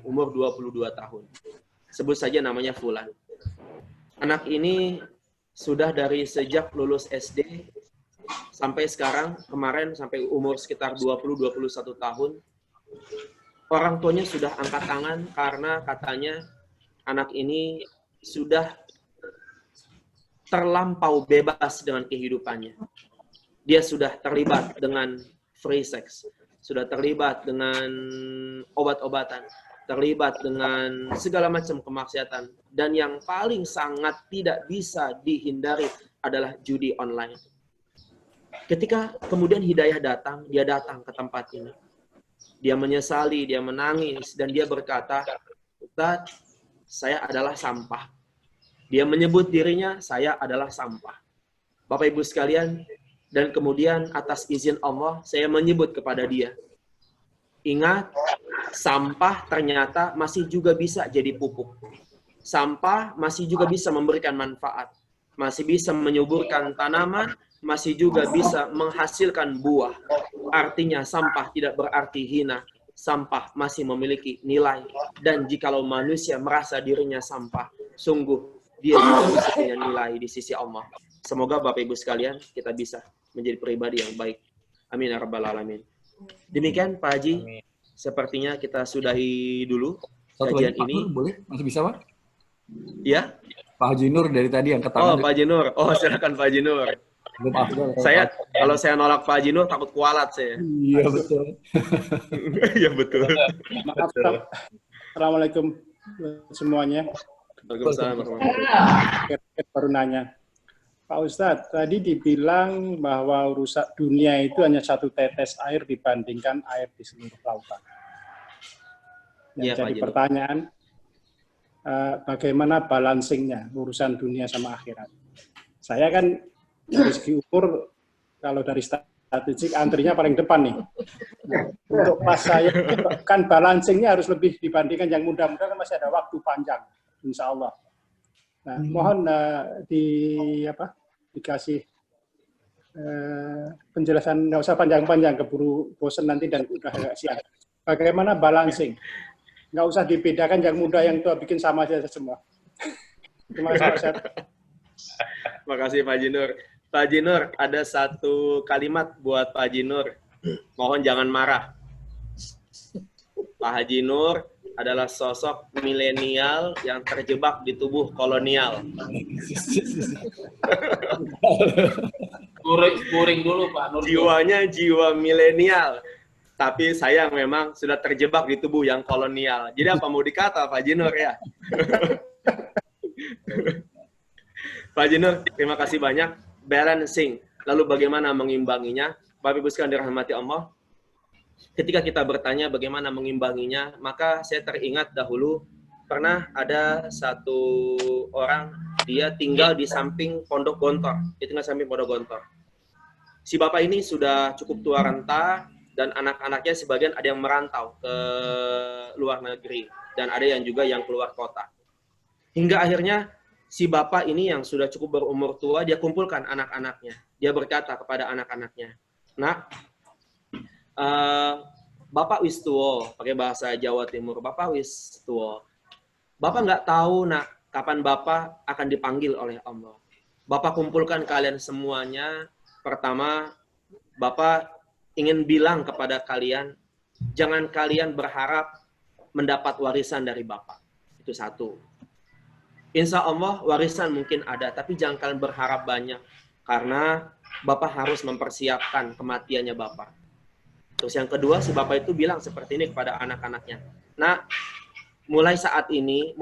umur 22 tahun. Sebut saja namanya Fulan. Anak ini sudah dari sejak lulus SD sampai sekarang, kemarin sampai umur sekitar 20-21 tahun. Orang tuanya sudah angkat tangan karena katanya anak ini sudah terlampau bebas dengan kehidupannya. Dia sudah terlibat dengan free sex, sudah terlibat dengan obat-obatan, terlibat dengan segala macam kemaksiatan. Dan yang paling sangat tidak bisa dihindari adalah judi online. Ketika kemudian hidayah datang, dia datang ke tempat ini. Dia menyesali, dia menangis, dan dia berkata, Ustaz, saya adalah sampah. Dia menyebut dirinya, saya adalah sampah. Bapak Ibu sekalian, dan kemudian atas izin Allah, saya menyebut kepada dia, ingat, sampah ternyata masih juga bisa jadi pupuk. Sampah masih juga bisa memberikan manfaat. masih bisa menyuburkan tanaman, masih juga bisa menghasilkan buah. Artinya sampah tidak berarti hina. Sampah masih memiliki nilai. Dan jikalau manusia merasa dirinya sampah, sungguh dia juga bisa punya nilai di sisi Allah. Semoga Bapak Ibu sekalian kita bisa menjadi pribadi yang baik. Amin ya rabbal alamin. Demikian Pak Haji, sepertinya kita sudahi dulu Satu kajian lagi, Pak ini. Nur, boleh? Masih bisa, Pak? Ya? Pak Haji Nur dari tadi yang Oh, ketahuan. Pak Haji Nur. Oh, silakan Pak Haji Nur. Belum afdal, Kalau saya nolak Pak Haji Nur takut kualat saya. Iya, betul. Iya betul. Maaf, Assalamualaikum semuanya. Waalaikumsalam warahmatullahi wabarakatuh. Baru nanya. Pak Ustadz, tadi dibilang bahwa urusan dunia itu hanya satu tetes air dibandingkan air di seluruh lautan. Iya, Yang jadi Pak pertanyaan, bagaimana balancingnya urusan dunia sama akhirat? Saya kan dari segi umur, kalau dari statistik antrinya paling depan nih. Untuk pas saya kan balancingnya harus lebih dibandingkan yang muda-muda, kan masih ada waktu panjang, insya Allah. Nah, mohon dikasih penjelasan, nggak usah panjang-panjang, keburu bosen nanti dan udah agak siang. Bagaimana balancing? Nggak usah dibedakan yang muda yang tua, bikin sama aja semua. Terima kasih Pak Ustadz. Terima kasih Pak Haji Nur. Pak Haji Nur, ada satu kalimat buat Pak Haji Nur. Mohon jangan marah. Pak Haji Nur adalah sosok milenial yang terjebak di tubuh kolonial. Spuring dulu Pak Nur. Jiwanya jiwa milenial. Tapi saya memang sudah terjebak di tubuh yang kolonial. Jadi apa mau dikata Pak Haji Nur ya? Pak Haji Nur, terima kasih banyak. Balancing. Lalu bagaimana mengimbanginya? Bapak Ibu sekalian dirahmati Allah. Ketika kita bertanya bagaimana mengimbanginya, maka saya teringat dahulu pernah ada satu orang, dia tinggal di samping Pondok Gontor. Dia tinggal di samping Pondok Gontor. Si bapak ini sudah cukup tua renta, dan anak-anaknya sebagian ada yang merantau ke luar negeri, dan ada yang juga yang keluar kota. Hingga akhirnya si bapak ini yang sudah cukup berumur tua, dia kumpulkan anak-anaknya. Dia berkata kepada anak-anaknya, "Nak, Bapak wis tuwo," pakai bahasa Jawa Timur, "Bapak wis tuwo. Bapak nggak tahu, nak, kapan Bapak akan dipanggil oleh Allah. Bapak kumpulkan kalian semuanya. Pertama, Bapak ingin bilang kepada kalian, jangan kalian berharap mendapat warisan dari Bapak. Itu satu. Insya Allah warisan mungkin ada, tapi jangan kalian berharap banyak. Karena Bapak harus mempersiapkan kematiannya Bapak." Terus yang kedua, si Bapak itu bilang seperti ini kepada anak-anaknya. "Nah, mulai saat ini,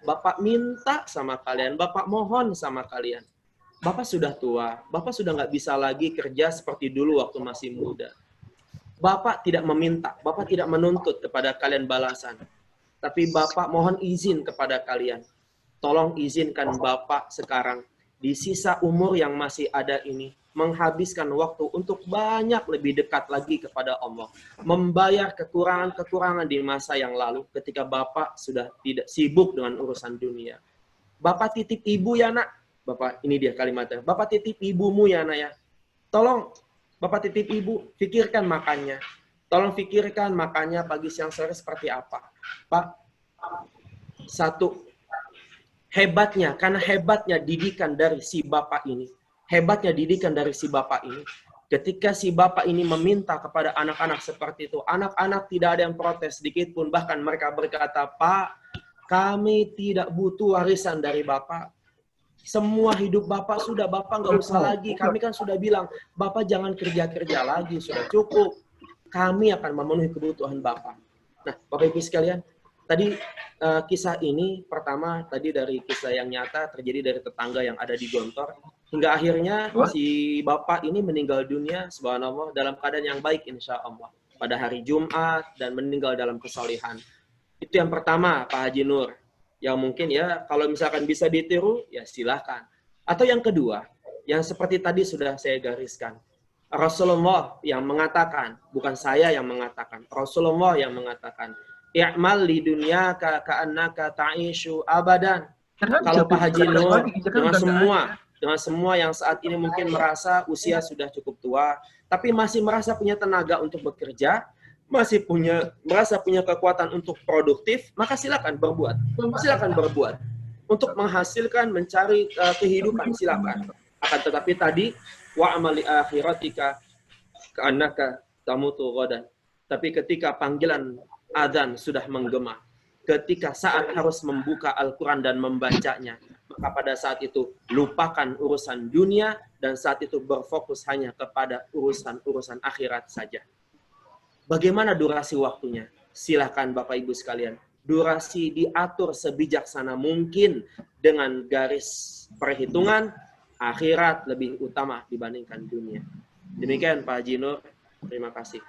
Bapak minta sama kalian, Bapak mohon sama kalian. Bapak sudah tua, Bapak sudah nggak bisa lagi kerja seperti dulu waktu masih muda. Bapak tidak meminta, Bapak tidak menuntut kepada kalian balasan. Tapi Bapak mohon izin kepada kalian. Tolong izinkan Bapak sekarang, di sisa umur yang masih ada ini, menghabiskan waktu untuk banyak lebih dekat lagi kepada Allah. Membayar kekurangan-kekurangan di masa yang lalu ketika Bapak sudah tidak sibuk dengan urusan dunia. Bapak titip ibu ya nak." Bapak, ini dia kalimatnya. "Bapak titip ibumu ya nak ya. Tolong Bapak titip ibu, pikirkan makannya. Tolong pikirkan makannya pagi, siang, sore seperti apa. Pak, satu, hebatnya, karena hebatnya didikan dari si Bapak ini. Hebatnya didikan dari si Bapak ini. Ketika si Bapak ini meminta kepada anak-anak seperti itu, anak-anak tidak ada yang protes sedikit pun. Bahkan mereka berkata, "Pak, kami tidak butuh warisan dari Bapak. Semua hidup Bapak sudah, Bapak nggak usah lagi. Kami kan sudah bilang, Bapak jangan kerja-kerja lagi, sudah cukup. Kami akan memenuhi kebutuhan Bapak." Nah, Bapak Ibu sekalian, tadi kisah ini pertama tadi dari kisah yang nyata terjadi dari tetangga yang ada di Gontor. Hingga akhirnya si bapak ini meninggal dunia, subhanallah, dalam keadaan yang baik insya Allah. Pada hari Jumat dan meninggal dalam kesalehan. Itu yang pertama, Pak Haji Nur. Yang mungkin ya kalau misalkan bisa ditiru, ya silahkan. Atau yang kedua, yang seperti tadi sudah saya gariskan. Rasulullah yang mengatakan, bukan saya yang mengatakan. Rasulullah yang mengatakan, "I'mal li dunyaka ka'annaka ta'ishu abadan." Kalau Pak Haji Nur, dengan semua yang saat ini mungkin merasa usia sudah cukup tua, tapi masih merasa punya tenaga untuk bekerja, masih merasa punya kekuatan untuk produktif, maka silakan berbuat. Silakan berbuat. Untuk menghasilkan, mencari kehidupan, silakan. Akan tetapi tadi, wa amali akhiratika ka'annaka tamutu ghadan. Tapi ketika panggilan adzan sudah menggema, ketika saat harus membuka Al-Quran dan membacanya, maka pada saat itu lupakan urusan dunia dan saat itu berfokus hanya kepada urusan-urusan akhirat saja. Bagaimana durasi waktunya? Silakan Bapak Ibu sekalian. Durasi diatur sebijaksana mungkin dengan garis perhitungan akhirat lebih utama dibandingkan dunia. Demikian Pak Haji Nur. Terima kasih.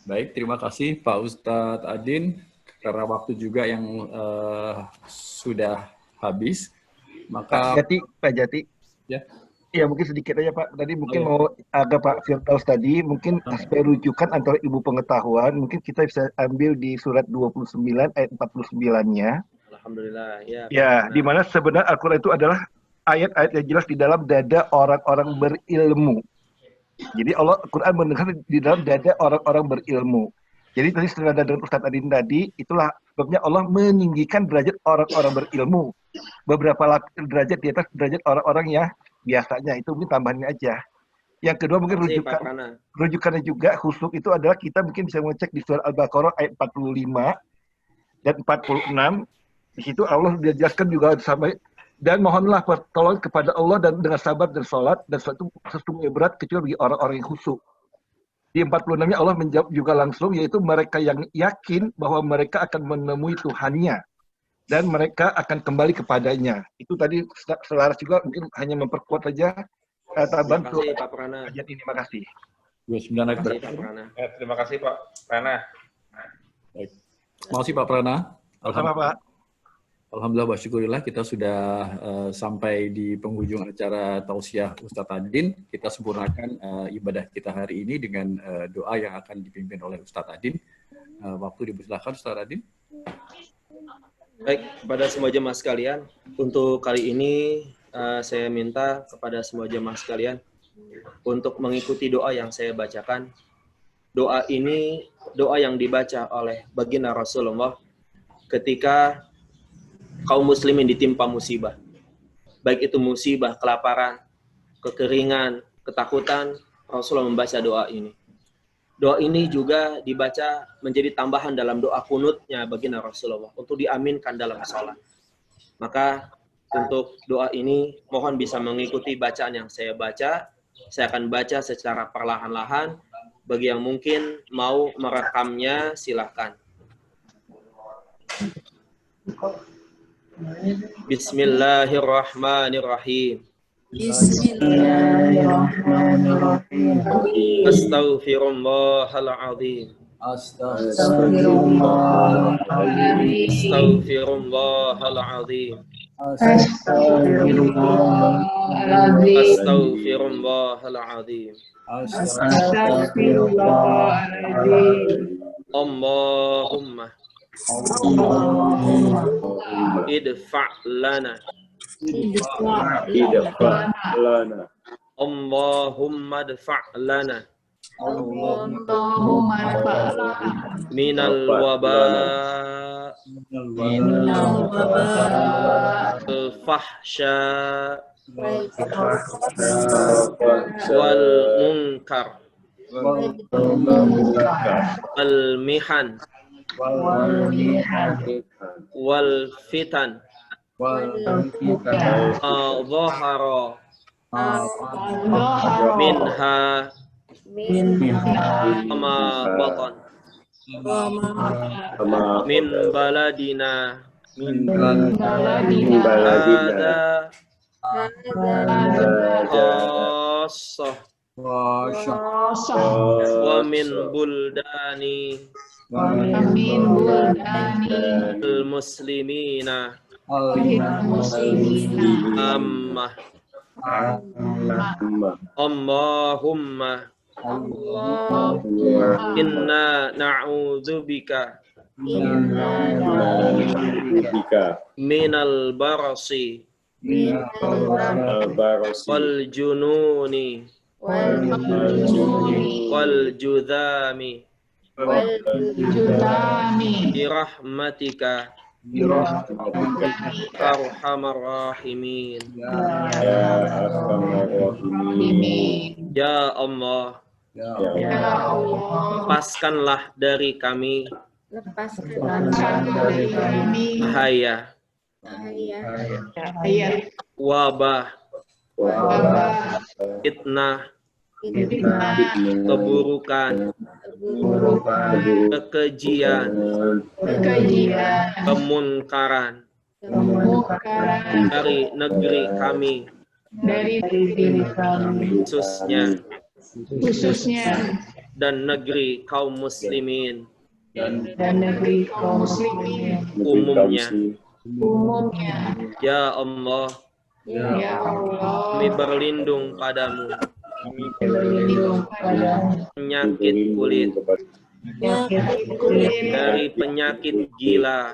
Baik, terima kasih Pak Ustadz Adin. Karena waktu juga yang sudah habis, maka Pak Jati. Ya. Iya, mungkin sedikit aja Pak. Tadi mungkin mau agak Pak Firdaus tadi, mungkin aspek rujukan antara ilmu pengetahuan, mungkin kita bisa ambil di surat 29 ayat 49-nya. Alhamdulillah. Ya, di mana sebenarnya Al-Quran itu adalah ayat-ayat yang jelas di dalam dada orang-orang berilmu. Jadi Allah Al-Quran mendengar di dalam dada orang-orang berilmu. Jadi tadi setelah dengan Ustadz Adin tadi, itulah sebabnya Allah meninggikan derajat orang-orang berilmu. Beberapa derajat di atas derajat orang-orang yang biasanya, itu mungkin tambahannya aja. Yang kedua mungkin rujukannya juga khusus itu adalah kita mungkin bisa mengecek di surah Al-Baqarah ayat 45 dan 46. Di situ Allah dijelaskan juga sampai, dan mohonlah pertolongan kepada Allah dan dengan sabar dan sholat, dan suatu sesungguhnya berat kecuali bagi orang-orang yang khusyuk. Di 46-nya Allah menjawab juga langsung, yaitu mereka yang yakin bahwa mereka akan menemui Tuhannya dan mereka akan kembali kepadanya. Itu tadi selaras juga, mungkin hanya memperkuat saja tambahan untuk kajian ini. Terima kasih. Terima kasih Pak Prana. Baik. Terima kasih Pak Prana. Alhamdulillah Pak. Alhamdulillah wa syukurillah kita sudah sampai di penghujung acara tausiah Ustadz Adin. Kita sempurnakan ibadah kita hari ini dengan doa yang akan dipimpin oleh Ustadz Adin. Waktu dipersilakan Ustadz Adin. Baik, kepada semua jemaah sekalian, untuk kali ini saya minta kepada semua jemaah sekalian untuk mengikuti doa yang saya bacakan. Doa ini doa yang dibaca oleh baginda Rasulullah ketika kaum muslimin ditimpa musibah. Baik itu musibah kelaparan, kekeringan, ketakutan, Rasulullah membaca doa ini. Doa ini juga dibaca menjadi tambahan dalam doa kunutnya baginda Rasulullah untuk diaminkan dalam sholat. Maka untuk doa ini mohon bisa mengikuti bacaan yang saya baca. Saya akan baca secara perlahan-lahan. Bagi yang mungkin mau merekamnya silahkan. Bismillahirrahmanirrahim. Bismillahirrahmanirrahim. Astaghfirullahaladzim. Astaghfirullahaladzim. Astaghfirullahaladzim. Allahumma idfa' lana. Allahumma idfa' lana minal waba al-fahsya wal munkar al-mihan wal fitan al-zahara minha ma batan min baladina hada khassah wa min buldani al-muslimina amma. Allahumma inna na'udzubika minal barasi al-barasi wal jununi wal judhami birahmatika arhamar rahimin. Ya Allah, lepaskanlah dari kami bahaya, wabah, fitnah, keburukan, kekejian, kemunkaran dari negeri kami, khususnya dan negeri kaum muslimin umumnya. Ya Allah, kami berlindung padamu penyakit kulit, dari penyakit gila,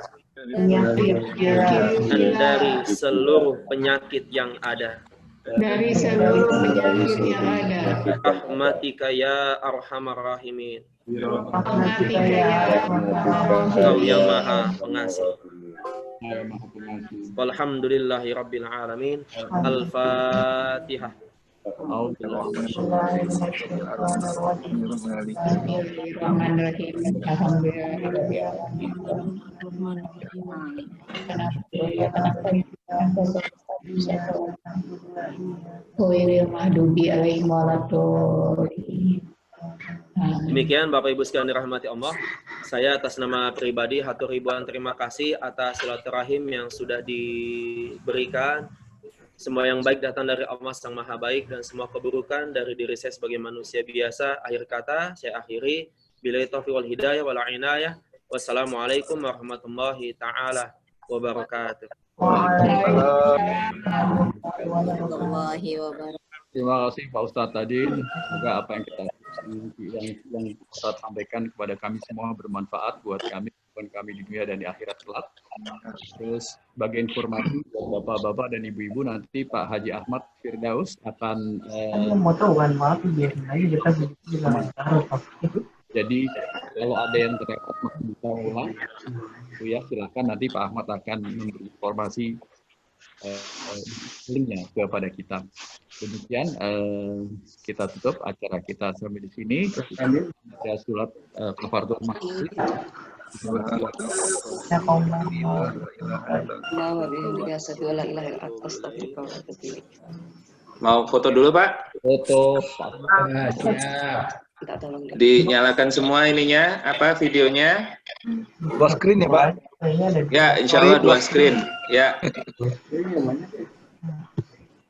dan dari seluruh penyakit yang ada. Rahmatika ya arhamar rahimin. Kau yang maha pengasih. Walhamdulillahi rabbil alamin. Al-Fatihah. Demikian Bapak Ibu sekalian dirahmati Allah, saya atas nama pribadi hatur ribuan terima kasih atas silaturahim yang sudah diberikan. Semua yang baik datang dari Allah Sang Maha Baik dan semua keburukan dari diri saya sebagai manusia biasa. Akhir kata saya akhiri, billahi taufiq wal hidayah wal inayah. Wassalamualaikum warahmatullahi taala wabarakatuh. Terima kasih Pak Ustadz Adin. Semoga apa yang Ustadz sampaikan kepada kami semua bermanfaat buat kami di dunia dan di akhirat kelak. Terus sebagai informasi buat bapak-bapak dan ibu-ibu, nanti Pak Haji Ahmad Firdaus akan jadi kalau ada yang terdapat masih bisa ulang, ya silakan nanti Pak Ahmad akan memberi informasi linknya kepada kita. Demikian kita tutup acara kita sampai di sini. Saya surat kafaratul majlis. Mau foto dulu Pak? Foto. Dinyalakan semua ininya, apa videonya? 2 screen ya Pak? Ya, insya Allah 2 screen. Ya.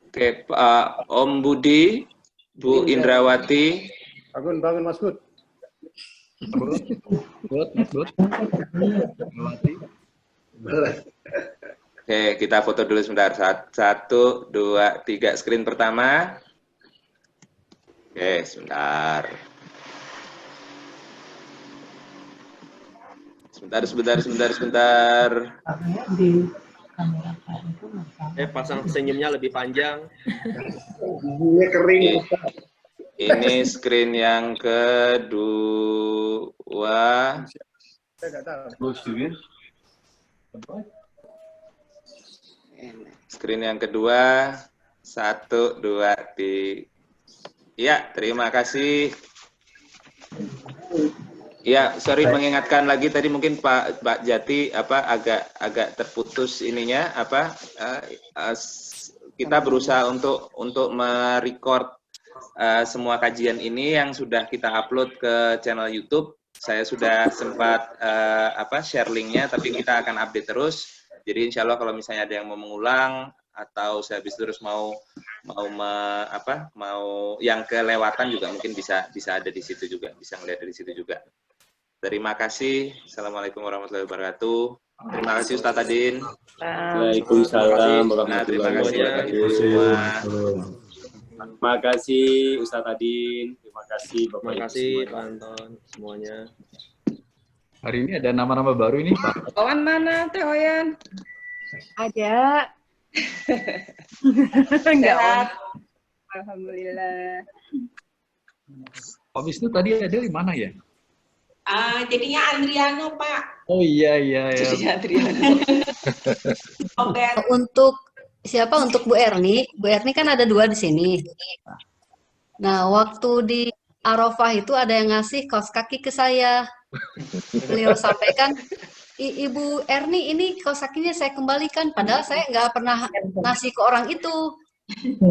Oke, Pak Om Budi, Bu Indrawati. Bangun Mas Bud. Oke, kita foto dulu sebentar. 1, 2, 3. Screen pertama. Oke, sebentar. Sebentar. Pasang senyumnya lebih panjang. Ini screen yang kedua. Screen yang kedua. 1, 2, 3. Ya, terima kasih. Ya, sorry mengingatkan lagi tadi mungkin Pak Jati agak terputus ininya kita berusaha untuk merecord semua kajian ini yang sudah kita upload ke channel YouTube. Saya sudah sempat share linknya, tapi kita akan update terus. Jadi insya Allah kalau misalnya ada yang mau mengulang atau saya habis terus mau yang kelewatan juga mungkin bisa ada di situ juga, bisa melihat dari situ juga. Terima kasih. Assalamualaikum warahmatullahi wabarakatuh. Terima kasih Ustadz Adin. Waalaikumsalam warahmatullahi wabarakatuh. Terima kasih Ustadz Adin. Terima kasih Bapak Ibu. Terima kasih Pak Anton semuanya. Hari ini ada nama-nama baru ini, Pak. Owan mana, Teh Oyan? Ada. Enggak, Wan. Alhamdulillah. Pak Wisnu tadi ada di mana ya? Jadinya Andriano, Pak. Oh iya. Jadinya Andriano. Oke. Untuk siapa? Untuk Bu Erni. Bu Erni kan ada 2 di sini. Nah, waktu di Arafah itu ada yang ngasih kaos kaki ke saya. Beliau sampaikan, Ibu Erni, ini kaos kakinya saya kembalikan. Padahal saya nggak pernah ngasih ke orang itu.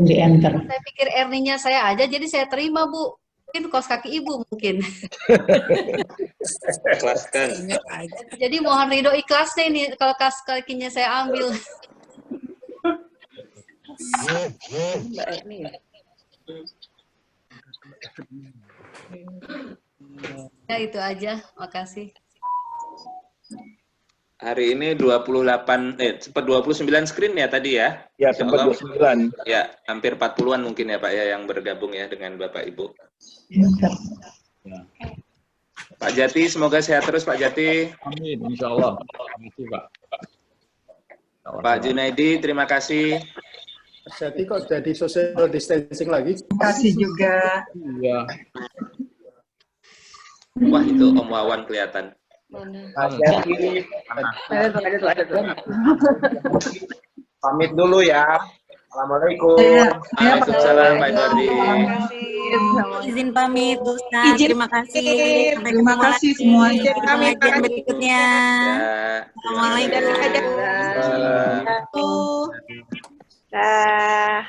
Saya pikir Erninya saya aja, jadi saya terima, Bu. Mungkin kaos kaki Ibu mungkin. Ikhlaskan. Jadi mohon ridho ikhlasnya ini kalau kaos kakinya saya ambil. Mbak Erni ya? Ya itu aja, makasih. Hari ini sempat 29 screen ya tadi ya? Ya, sempat 29. Ya, hampir 40-an mungkin ya Pak ya yang bergabung ya dengan Bapak Ibu. Ya. Pak Jati, semoga sehat terus Pak Jati. Amin, insya Allah. Terima kasih, Pak. Pak Junaidi, terima kasih. Jadi kok jadi social distancing lagi? Terima kasih juga. Iya. Wah, itu Om Wawan kelihatan. Hati-hati. Ada. Pamit dulu ya. Assalamualaikum. Waalaikumsalam Pak Eduardi. Izin pamit, Bu Ustaz. Terima kasih. Sampai Terima ketemu kasih lagi semua. di pengajian berikutnya. Ya. Assalamualaikum. Dah.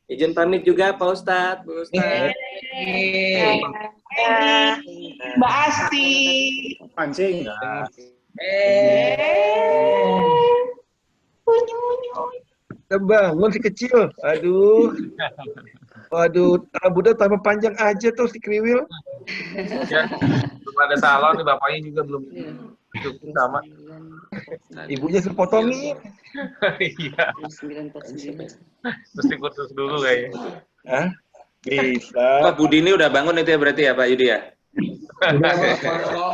Izin pamit juga Pak Ustadz, Bu Ustadz. Mbak Asti. Pancing. Bangun si kecil. Aduh. Waduh, rambutnya tambah panjang aja tuh si kriwil. Ya, belum ada salon nih, bapaknya juga belum cukup sama. Ibunya sepotongin. Iya. Mesti kursus dulu kayaknya. Hah? Bisa. Pak Budi ini udah bangun itu ya berarti ya Pak Yudi ya? Udah,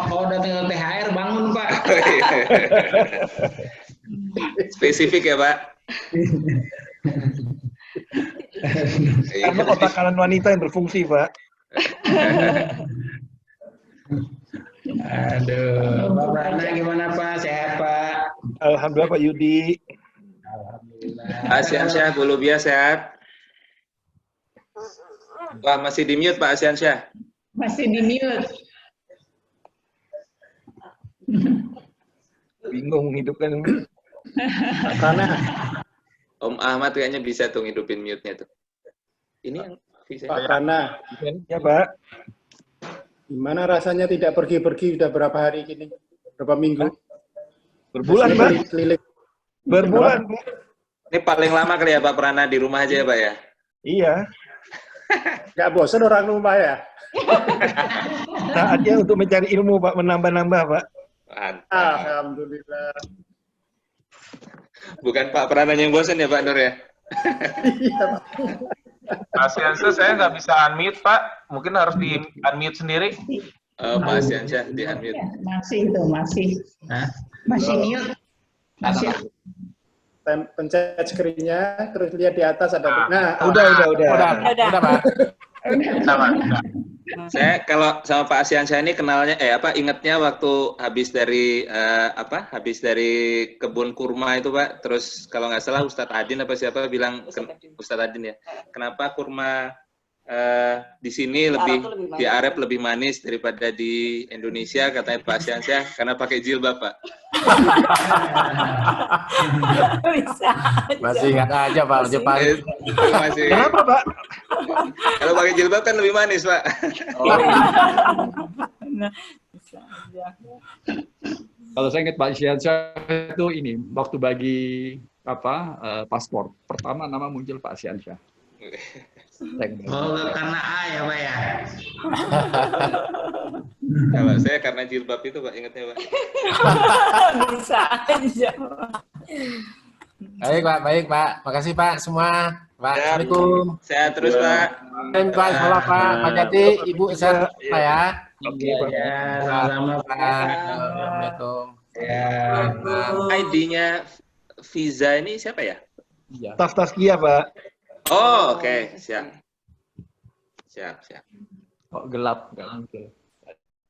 kalau udah tinggal THR bangun, Pak. Spesifik ya Pak? Karena otak kanan wanita yang berfungsi, Pak. Aduh, Pak Prana gimana Pak? Sehat Pak? Alhamdulillah Pak Yudi. Asiansyah, Golubia sehat? Wah, masih di mute Pak Asiansyah. Masih di mute. Bingung menghidupkan. Karena Om Ahmad kayaknya bisa tuh ngidupin mute-nya tuh. Ini yang bisa. Pak Prana, Ya Pak. gimana rasanya tidak pergi-pergi udah berapa hari gini? Berapa minggu? Berbulan, Pak. Keliling. Berbulan, Pak. Ini paling lama kali ya Pak Prana di rumah aja ya Pak ya? Iya. Nggak bosan orang rumah ya? Saatnya untuk mencari ilmu, Pak. Menambah-nambah, Pak. Mantap. Alhamdulillah. Bukan Pak Prana yang bosan ya Pak Nur ya? Pak Asiansyah saya nggak bisa unmute Pak, mungkin harus di unmute sendiri. Pak Asiansyah di unmute. Masih itu, masih. Masih mute. Masih. Pencet screen-nya, terus lihat di atas ada. Nah, Udah. Udah Pak. Udah Pak. Saya kalau sama Pak Asiansyah ini kenalnya ingatnya waktu habis dari habis dari kebun kurma itu Pak. Terus kalau nggak salah Ustadz Adin apa siapa bilang Ustadz Adin ya, kenapa kurma di sini di Arab lebih manis daripada di Indonesia, katanya Pak Asiansyah karena pakai jilbab Pak. Masih ingat aja Pak Jepang. Masih. Kenapa, Pak? Kalau pakai jilbab kan lebih manis Pak. Kalau saya ingat Pak Asiansyah itu ini waktu bagi paspor pertama nama muncul Pak Asiansyah. Oh, karena A ya Pak ya? Ya, Pak, saya karena jilbab itu Pak, ingatnya Pak. Bisa aja. Baik Pak. Makasih Pak semua. Pak, Assalamualaikum. Sehat terus Pak. Pak, Pak Jati, Ibu sehat Pak ya. Oke, Iya, Pak. ya, sama-sama. Assalamualaikum. Ya. ID-nya Visa ini siapa ya? Iya. Tas Taskia, Pak. Oh, oke, siap. Siap. Kok gelap, nggak muncul.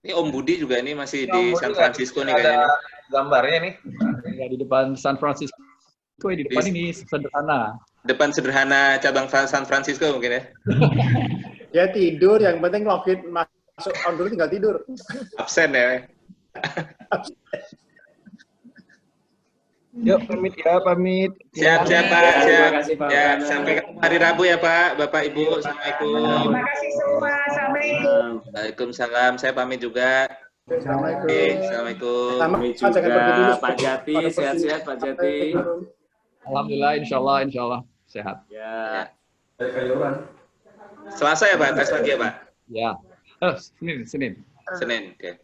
Ini Om Budi juga ini masih Om di Budi San nggak- Francisco nih nggak kayaknya. ada gambarnya nih. Ya, di depan San Francisco, di depan ini sederhana. Depan sederhana cabang San Francisco mungkin ya. Dia tidur, yang penting login masuk on dulu tinggal tidur. Absen ya. Yuk, pamit ya, pamit. Siap, Pak. Terima Siap. kasih, Pak. Ya, sampai ketemu hari Rabu ya, Pak. Bapak, Ibu, Assalamualaikum. Terima kasih semua. Assalamualaikum. Waalaikumsalam. Saya pamit juga. Assalamualaikum. Oke, Assalamualaikum. Kami Jangan pergi dulu. juga, Pak Jati, sehat-sehat Pak Jati. Alhamdulillah, insya Allah sehat. Ya. Selasa ya, Pak? Tes lagi ya, Pak? Ya. Senin. Senin, oke.